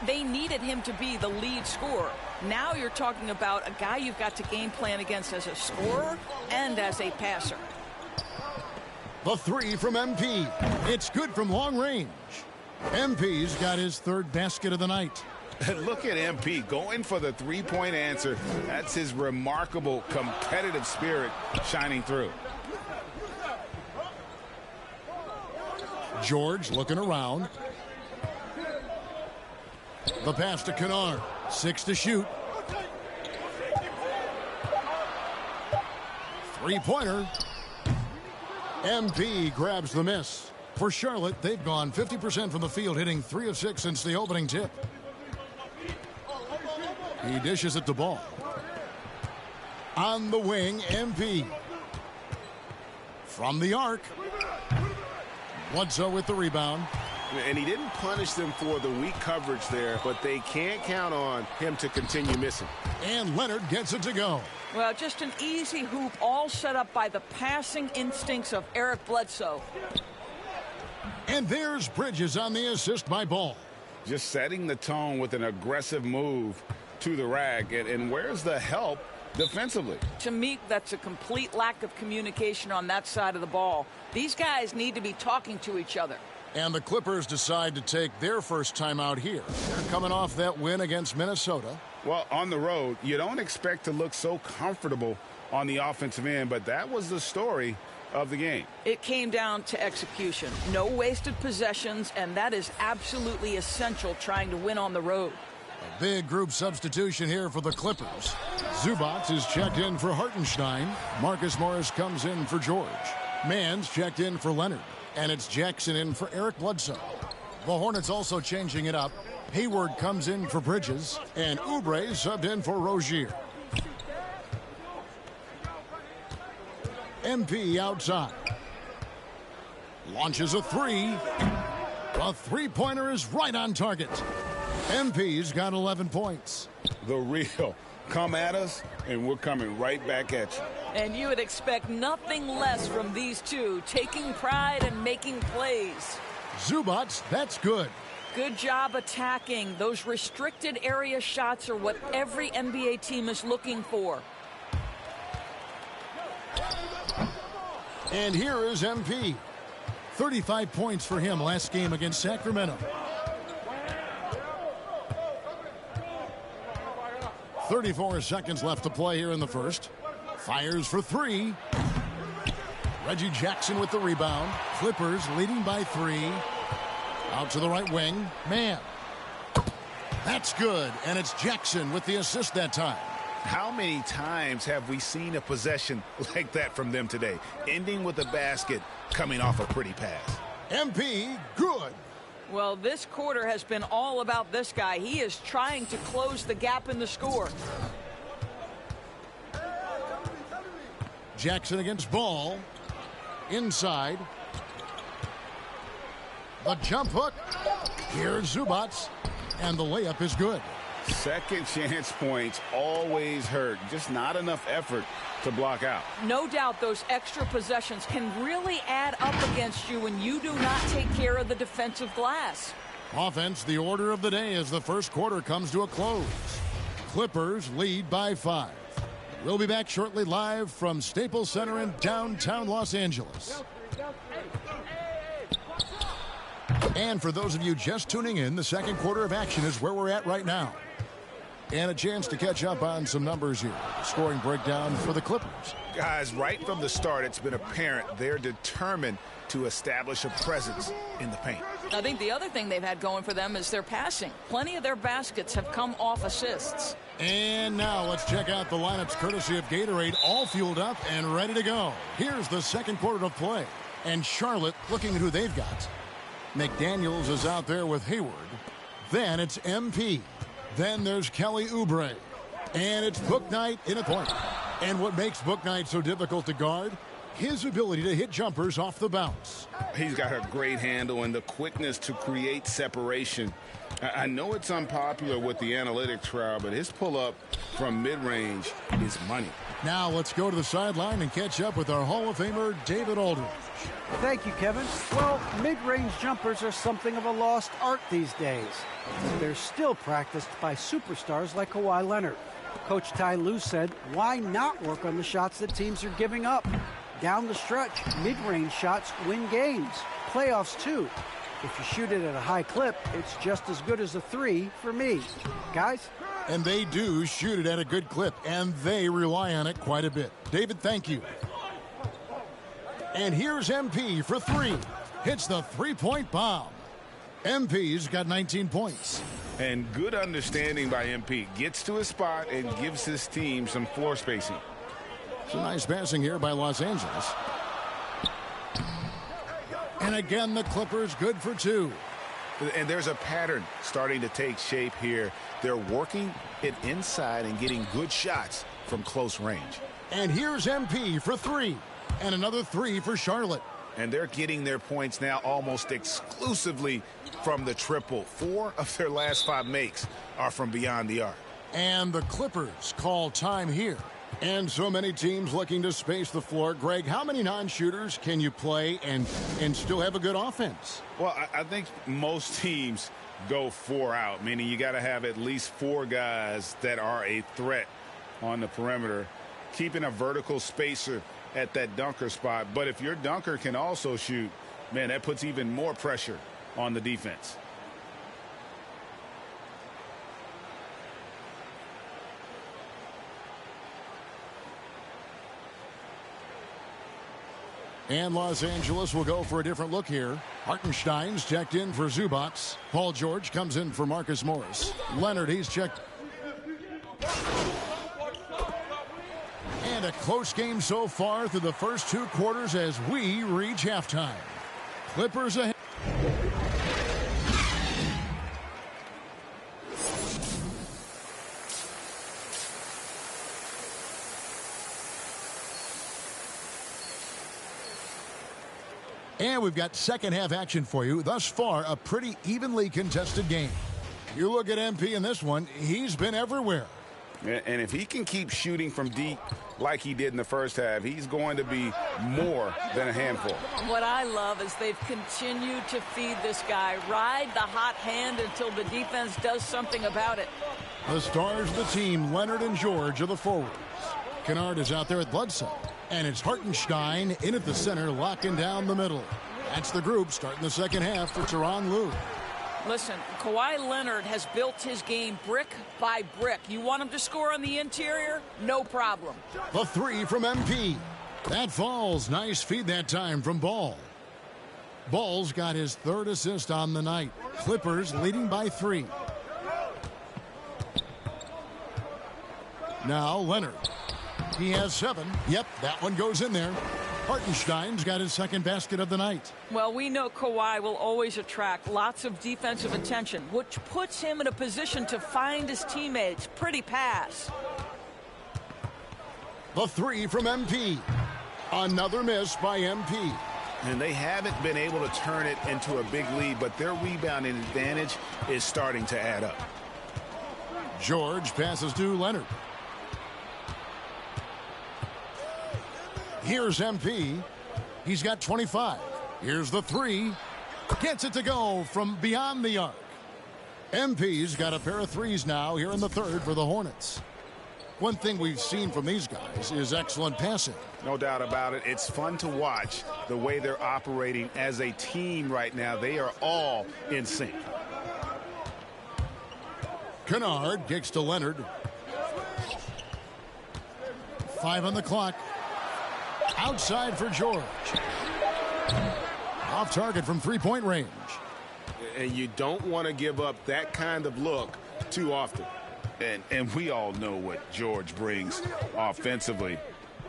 Speaker 16: they needed him to be the lead scorer. Now you're talking about a guy you've got to game plan against as a scorer and as a passer.
Speaker 1: The 3 from MP. It's good from long range. MP's got his 3rd basket of the night.
Speaker 2: Look at MP going for the three-point answer. That's his remarkable competitive spirit shining through.
Speaker 1: George looking around. The pass to Kennard. 6 to shoot. Three-pointer. MP grabs the miss. For Charlotte, they've gone 50% from the field, hitting 3 of 6 since the opening tip. He dishes it to Ball. On the wing, MP. From the arc. Bledsoe with the rebound.
Speaker 17: And he didn't punish them for the weak coverage there, but they can't count on him to continue missing.
Speaker 1: And Leonard gets it to go.
Speaker 16: Well, just an easy hoop, all set up by the passing instincts of Eric Bledsoe.
Speaker 1: And there's Bridges on the assist by Ball.
Speaker 2: Just setting the tone with an aggressive move to the rack. And where's the help defensively?
Speaker 16: To me, that's a complete lack of communication on that side of the ball. These guys need to be talking to each other.
Speaker 1: And the Clippers decide to take their first time out here. They're coming off that win against Minnesota.
Speaker 2: Well, on the road, you don't expect to look so comfortable on the offensive end, but that was the story of the game.
Speaker 16: It came down to execution. No wasted possessions, and that is absolutely essential trying to win on the road.
Speaker 1: A big group substitution here for the Clippers. Zubac is checked in for Hartenstein. Marcus Morris comes in for George. Mann's checked in for Leonard. And it's Jackson in for Eric Bledsoe. The Hornets also changing it up. Hayward comes in for Bridges. And Oubre subbed in for Rozier. MP outside. Launches a three. A three-pointer is right on target. MP's got 11 points.
Speaker 2: The real. Come at us, and we're coming right back at you.
Speaker 16: And you would expect nothing less from these two, taking pride and making plays.
Speaker 1: Zubac, that's good.
Speaker 16: Good job attacking. Those restricted area shots are what every NBA team is looking for.
Speaker 1: And here is MP. 35 points for him last game against Sacramento. 34 seconds left to play here in the first. Fires for three. Reggie Jackson with the rebound. Clippers leading by 3. Out to the right wing. Man. That's good. And it's Jackson with the assist that time.
Speaker 2: How many times have we seen a possession like that from them today? Ending with a basket, coming off a pretty pass.
Speaker 1: MP, good.
Speaker 16: Well, this quarter has been all about this guy. He is trying to close the gap in the score.
Speaker 1: Jackson against Ball. Inside. The jump hook. Here's Zubac. And the layup is good.
Speaker 2: Second chance points always hurt. Just not enough effort to block out.
Speaker 16: No doubt those extra possessions can really add up against you when you do not take care of the defensive glass.
Speaker 1: Offense, the order of the day as the first quarter comes to a close. Clippers lead by 5. We'll be back shortly live from Staples Center in downtown Los Angeles. And for those of you just tuning in, the second quarter of action is where we're at right now. And a chance to catch up on some numbers here. Scoring breakdown for the Clippers.
Speaker 2: Guys, right from the start, it's been apparent they're determined to establish a presence in the paint.
Speaker 16: I think the other thing they've had going for them is their passing. Plenty of their baskets have come off assists.
Speaker 1: And now let's check out the lineups courtesy of Gatorade, all fueled up and ready to go. Here's the second quarter of play. And Charlotte looking at who they've got. McDaniels is out there with Hayward. Then it's MP. Then there's Kelly Oubre. And it's Book Knight in a point. And what makes Book Knight so difficult to guard? His ability to hit jumpers off the bounce.
Speaker 2: He's got a great handle and the quickness to create separation. I know it's unpopular with the analytics crowd, but his pull-up from mid-range is money.
Speaker 1: Now let's go to the sideline and catch up with our Hall of Famer, David Aldridge.
Speaker 15: Thank you, Kevin. Well, mid-range jumpers are something of a lost art these days. They're still practiced by superstars like Kawhi Leonard. Coach Ty Lue said, why not work on the shots that teams are giving up? Down the stretch, mid-range shots win games. Playoffs, too. If you shoot it at a high clip, it's just as good as a 3 for me. Guys?
Speaker 1: And they do shoot it at a good clip, and they rely on it quite a bit. David, thank you. And here's MP for 3. Hits the three-point bomb. MP's got 19 points.
Speaker 2: And good understanding by MP. Gets to his spot and gives his team some floor spacing.
Speaker 1: Some nice passing here by Los Angeles. And again, the Clippers good for 2.
Speaker 2: And there's a pattern starting to take shape here. They're working it inside and getting good shots from close range.
Speaker 1: And here's MP for 3. And another 3 for Charlotte.
Speaker 2: And they're getting their points now almost exclusively from the triple. 4 of their last 5 makes are from beyond the arc.
Speaker 1: And the Clippers call time here. And so many teams looking to space the floor. Greg, how many non-shooters can you play and still have a good offense?
Speaker 2: Well, I think most teams go 4 out, meaning you got to have at least 4 guys that are a threat on the perimeter, keeping a vertical spacer at that dunker spot. But if your dunker can also shoot, man, that puts even more pressure on the defense.
Speaker 1: And Los Angeles will go for a different look here. Hartenstein's checked in for Zubats. Paul George comes in for Marcus Morris. Leonard, he's checked. And a close game so far through the first 2 quarters as we reach halftime. Clippers ahead. And we've got second half action for you. Thus far, a pretty evenly contested game. You look at MP in this one, he's been everywhere.
Speaker 2: And if he can keep shooting from deep like he did in the first half, he's going to be more than a handful.
Speaker 16: What I love is they've continued to feed this guy, ride the hot hand until the defense does something about it.
Speaker 1: The stars of the team, Leonard and George, are the forwards. Kennard is out there at Bledsoe. And it's Hartenstein in at the center, locking down the middle. That's the group starting the second half for Tyronn Lue.
Speaker 16: Listen, Kawhi Leonard has built his game brick by brick. You want him to score on the interior? No problem.
Speaker 1: The 3 from MP. That falls. Nice feed that time from Ball. Ball's got his 3rd assist on the night. Clippers leading by 3. Now Leonard. He has 7. Yep, that one goes in there. Hartenstein's got his 2nd basket of the night.
Speaker 16: Well, we know Kawhi will always attract lots of defensive attention, which puts him in a position to find his teammates. Pretty pass.
Speaker 1: The 3 from MP. Another miss by MP.
Speaker 2: And they haven't been able to turn it into a big lead, but their rebounding advantage is starting to add up.
Speaker 1: George passes to Leonard. Here's MP. He's got 25. Here's the 3. Gets it to go from beyond the arc. MP's got a pair of 3s now here in the 3rd for the Hornets. One thing we've seen from these guys is excellent passing.
Speaker 2: No doubt about it. It's fun to watch the way they're operating as a team right now. They are all in sync.
Speaker 1: Kennard kicks to Leonard. 5 on the clock. Outside for George. Off target from 3-point range.
Speaker 2: And you don't want to give up that kind of look too often. And we all know what George brings offensively.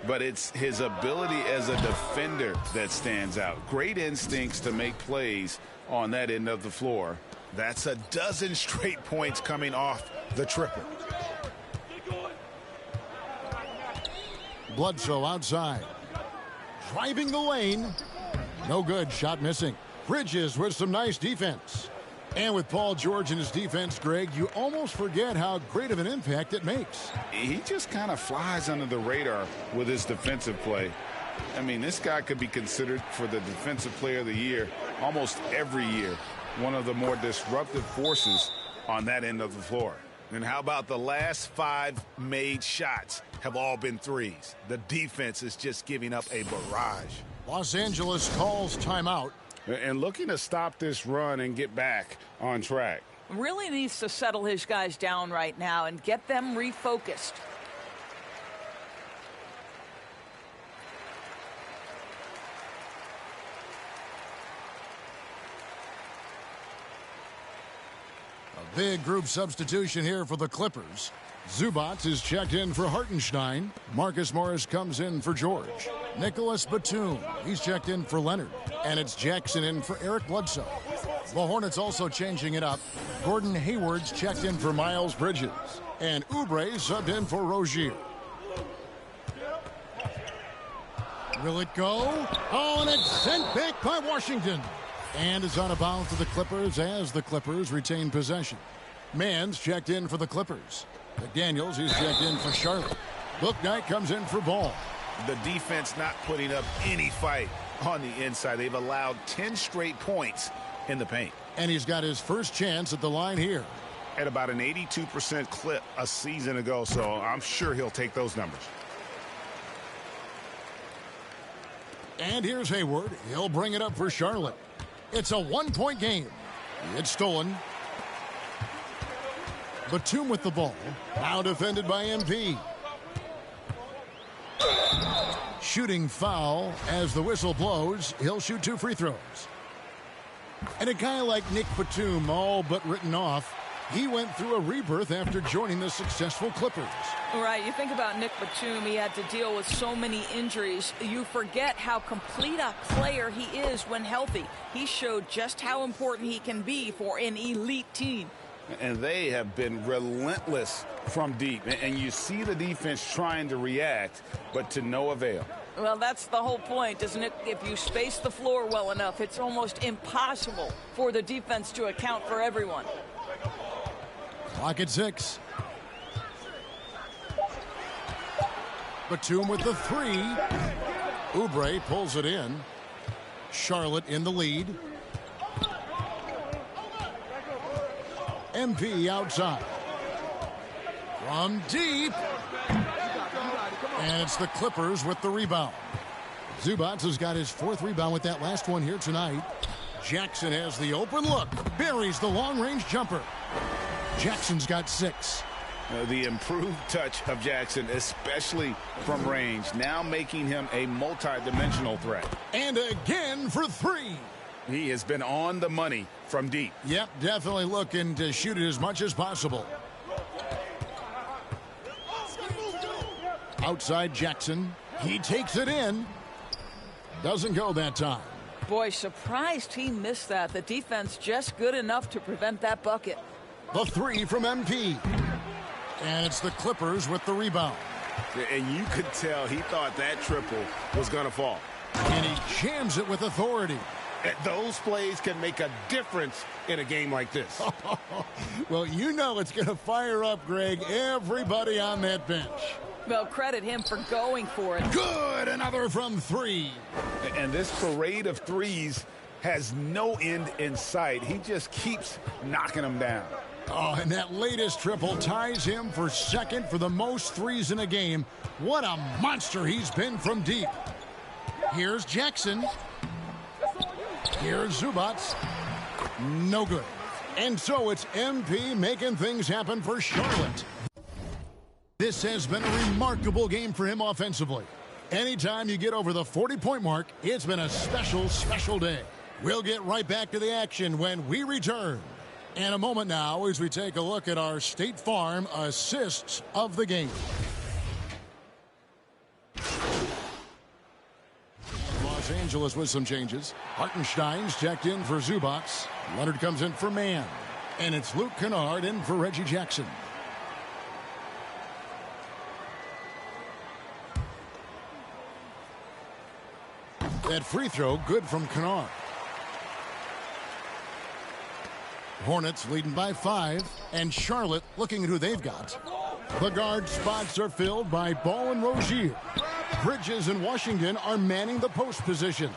Speaker 2: But it's his ability as a defender that stands out. Great instincts to make plays on that end of the floor. That's a dozen straight points coming off the triple.
Speaker 1: Bledsoe outside. Driving the lane. No good. Shot missing. Bridges with some nice defense. And with Paul George in his defense, Greg, you almost forget how great of an impact it makes.
Speaker 2: He just kind of flies under the radar with his defensive play. I mean, this guy could be considered for the Defensive Player of the Year almost every year. One of the more disruptive forces on that end of the floor. And how about the last 5 made shots have all been threes? The defense is just giving up a barrage.
Speaker 1: Los Angeles calls timeout.
Speaker 2: And looking to stop this run and get back on track.
Speaker 16: Really needs to settle his guys down right now and get them refocused.
Speaker 1: A big group substitution here for the Clippers. Zubats is checked in for Hartenstein. Marcus Morris comes in for George. Nicholas Batum, he's checked in for Leonard. And it's Jackson in for Eric Bledsoe. The Hornets also changing it up. Gordon Hayward's checked in for Miles Bridges. And Oubre subbed in for Rozier. Will it go? Oh, and it's sent back by Washington. And it's out of bounds to the Clippers as the Clippers retain possession. Mann's checked in for the Clippers. McDaniels, he's checked in for Charlotte. Bouknight comes in for Ball.
Speaker 2: The defense not putting up any fight on the inside. They've allowed 10 straight points in the paint.
Speaker 1: And he's got his first chance at the line here.
Speaker 2: At about an 82% clip a season ago, so I'm sure he'll take those numbers.
Speaker 1: And here's Hayward. He'll bring it up for Charlotte. It's a 1-point game. It's stolen. Batum with the ball. Now defended by MP. shooting foul. As the whistle blows, he'll shoot 2 free throws. And a guy like Nick Batum, all but written off, he went through a rebirth after joining the successful Clippers.
Speaker 16: Right, you think about Nick Batum, he had to deal with so many injuries. You forget how complete a player he is when healthy. He showed just how important he can be for an elite team.
Speaker 2: And they have been relentless from deep. And you see the defense trying to react, but to no avail.
Speaker 16: Well, that's the whole point, isn't it? If you space the floor well enough, it's almost impossible for the defense to account for everyone.
Speaker 1: Clock at 6. Batum with the 3. Oubre pulls it in. Charlotte in the lead. MP outside. From deep. And it's the Clippers with the rebound. Zubac has got his 4th rebound with that last one here tonight. Jackson has the open look. Buries the long-range jumper. Jackson's got 6.
Speaker 2: The improved touch of Jackson, especially from range, now making him a multi-dimensional threat.
Speaker 1: And again for 3.
Speaker 2: He has been on the money from deep.
Speaker 1: Yep, definitely looking to shoot it as much as possible. Outside Jackson. He takes it in. Doesn't go that time.
Speaker 16: Boy, surprised he missed that. The defense just good enough to prevent that bucket.
Speaker 1: The 3 from MP. And it's the Clippers with the rebound.
Speaker 17: And you could tell he thought that triple was going to fall.
Speaker 1: And he jams it with authority.
Speaker 17: Those plays can make a difference in a game like this.
Speaker 1: Well, you know it's going to fire up, Greg, everybody on that bench.
Speaker 16: Well, credit him for going for it.
Speaker 1: Good, another from 3.
Speaker 2: And this parade of threes has no end in sight. He just keeps knocking them down.
Speaker 1: Oh, and that latest triple ties him for 2nd for the most threes in a game. What a monster he's been from deep. Here's Jackson. Here's Zubac. No good. And so it's MP making things happen for Charlotte. This has been a remarkable game for him offensively. Anytime you get over the 40-point mark, it's been a special, special day. We'll get right back to the action when we return. In a moment now as we take a look at our State Farm assists of the game. Los Angeles with some changes. Hartenstein's checked in for Zubac. Leonard comes in for Mann. And it's Luke Kennard in for Reggie Jackson. That free throw good from Kennard. Hornets leading by 5, and Charlotte looking at who they've got. The guard spots are filled by Ball and Rozier. Bridges and Washington are manning the post positions.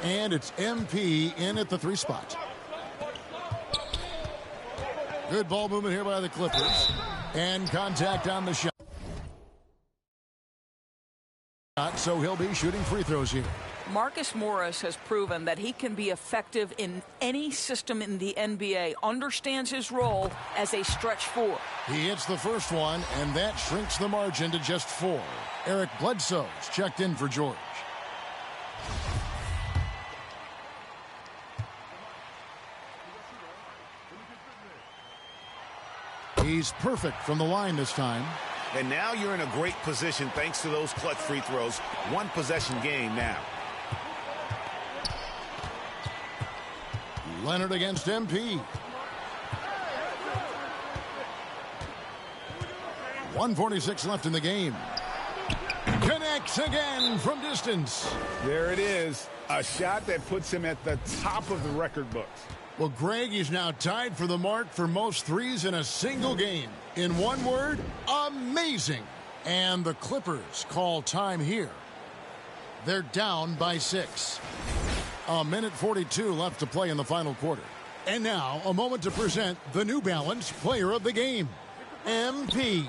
Speaker 1: And it's MP in at the 3 spot. Good ball movement here by the Clippers. And contact on the shot. So he'll be shooting free throws here.
Speaker 16: Marcus Morris has proven that he can be effective in any system in the NBA, understands his role as a stretch 4.
Speaker 1: He hits the first one, and that shrinks the margin to just 4. Eric Bledsoe's checked in for George. He's perfect from the line this time.
Speaker 17: And now you're in a great position thanks to those clutch free throws. 1 possession game now.
Speaker 1: Leonard against MP. 1:46 left in the game. Connects again from distance.
Speaker 2: There it is. A shot that puts him at the top of the record books.
Speaker 1: Well, Greg is now tied for the mark for most threes in a single game. In one word, amazing. And the Clippers call time here. They're down by 6. 1:42 left to play in the final quarter. And now, a moment to present the New Balance Player of the Game, MP.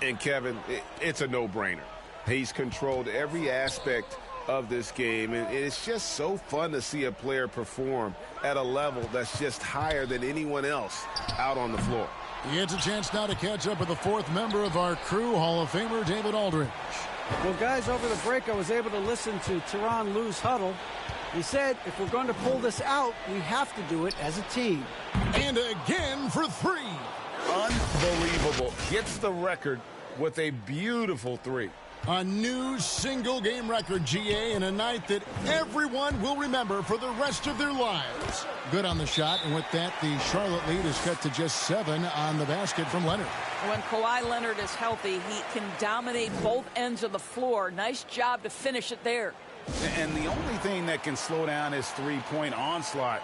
Speaker 17: And Kevin, it's a no-brainer. He's controlled every aspect of this game, and it's just so fun to see a player perform at a level that's just higher than anyone else out on the floor.
Speaker 1: He gets a chance now to catch up with the 4th member of our crew, Hall of Famer David Aldridge.
Speaker 15: Well, guys, over the break, I was able to listen to Tyronn Lue's huddle. He said, if we're going to pull this out, we have to do it as a team.
Speaker 1: And again for three.
Speaker 2: Unbelievable. Gets the record with a beautiful three.
Speaker 1: A new single-game record, GA, in a night that everyone will remember for the rest of their lives. Good on the shot, and with that, the Charlotte lead is cut to just 7 on the basket from Leonard.
Speaker 16: When Kawhi Leonard is healthy, he can dominate both ends of the floor. Nice job to finish it there.
Speaker 2: And the only thing that can slow down his three-point onslaught,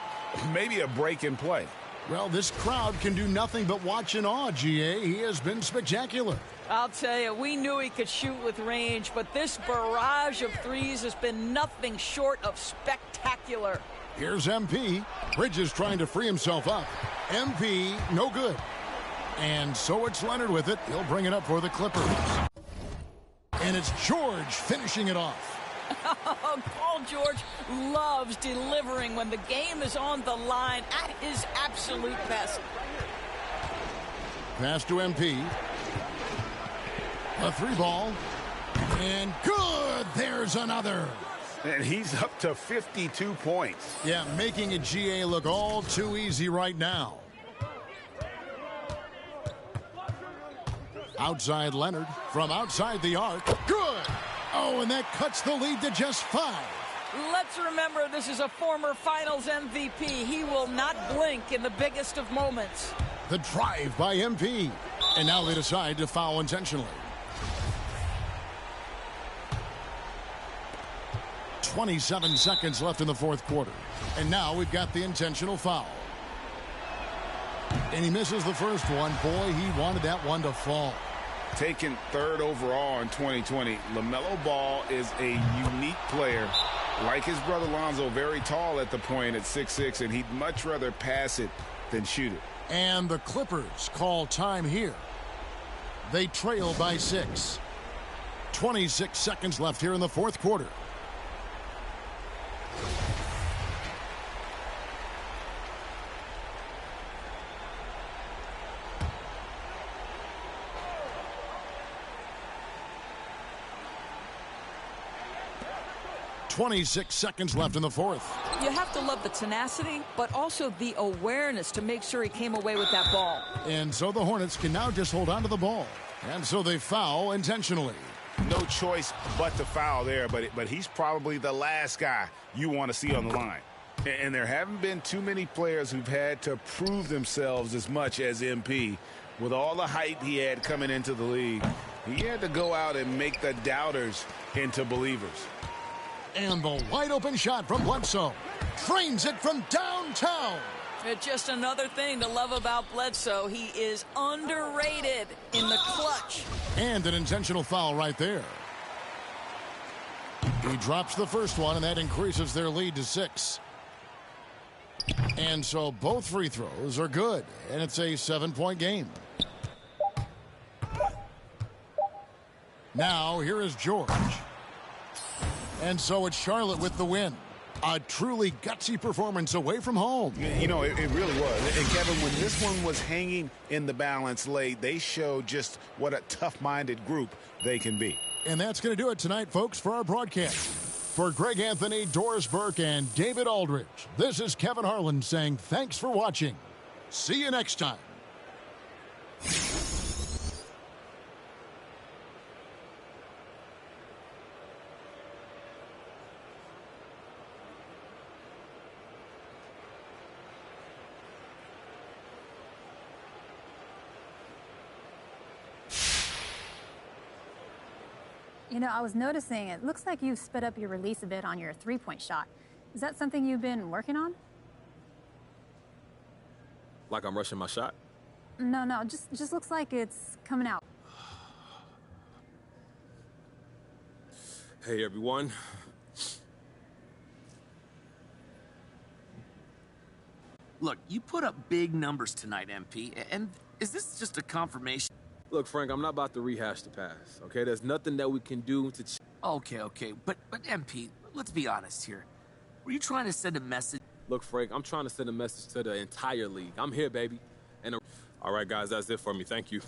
Speaker 2: maybe a break in play.
Speaker 1: Well, this crowd can do nothing but watch in awe, GA. He has been spectacular.
Speaker 16: I'll tell you, we knew he could shoot with range, but this barrage of threes has been nothing short of spectacular.
Speaker 1: Here's MP. Bridges trying to free himself up. MP, no good. And so it's Leonard with it. He'll bring it up for the Clippers. And it's George finishing it off.
Speaker 16: Paul George loves delivering when the game is on the line at his absolute best.
Speaker 1: Pass to MP. A three ball. And good. There's another.
Speaker 2: And he's up to 52 points.
Speaker 1: Yeah, making a GA look all too easy right now. Outside Leonard from outside the arc. Good. Oh, and that cuts the lead to just 5.
Speaker 16: Let's remember this is a former Finals MVP. He will not blink in the biggest of moments.
Speaker 1: The drive by MP. And now they decide to foul intentionally. 27 seconds left in the fourth quarter. And now we've got the intentional foul. And he misses the first one. Boy, he wanted that one to fall.
Speaker 2: Taken 3rd overall in 2020, LaMelo Ball is a unique player. Like his brother Lonzo, very tall at the point at 6'6", and he'd much rather pass it than shoot it.
Speaker 1: And the Clippers call time here. They trail by 6. 26 seconds left here in the fourth quarter. .26 seconds left in the fourth.
Speaker 16: You have to love the tenacity, but also the awareness to make sure he came away with that ball.
Speaker 1: And so the Hornets can now just hold on to the ball. And so they foul intentionally.
Speaker 2: No choice but to foul there, but he's probably the last guy you want to see on the line. And there haven't been too many players who've had to prove themselves as much as MP. With all the hype he had coming into the league, he had to go out and make the doubters into believers.
Speaker 1: And the wide open shot from Bledsoe. Frames it from downtown.
Speaker 16: It's just another thing to love about Bledsoe. He is underrated in the clutch.
Speaker 1: And an intentional foul right there. He drops the first one, and that increases their lead to 6. And so both free throws are good, and it's a 7-point game. Now here is George. And so it's Charlotte with the win. A truly gutsy performance away from home.
Speaker 2: You know, it really was. And Kevin, when this one was hanging in the balance late, they showed just what a tough-minded group they can be.
Speaker 1: And that's going to do it tonight, folks, for our broadcast. For Greg Anthony, Doris Burke, and David Aldridge, this is Kevin Harlan saying thanks for watching. See you next time.
Speaker 11: You know, I was noticing it looks like you've sped up your release a bit on your three-point shot. Is that something you've been working on?
Speaker 6: Like I'm rushing my shot?
Speaker 11: No, just looks like it's coming out.
Speaker 6: Hey, everyone.
Speaker 13: Look, you put up big numbers tonight, MP, and is this just a confirmation?
Speaker 6: Look, Frank, I'm not about to rehash the past, okay? There's nothing that we can do to...
Speaker 13: Okay, but MP, let's be honest here. Were you trying to send a message?
Speaker 6: Look, Frank, I'm trying to send a message to the entire league. I'm here, baby. And all right, guys, that's it for me. Thank you.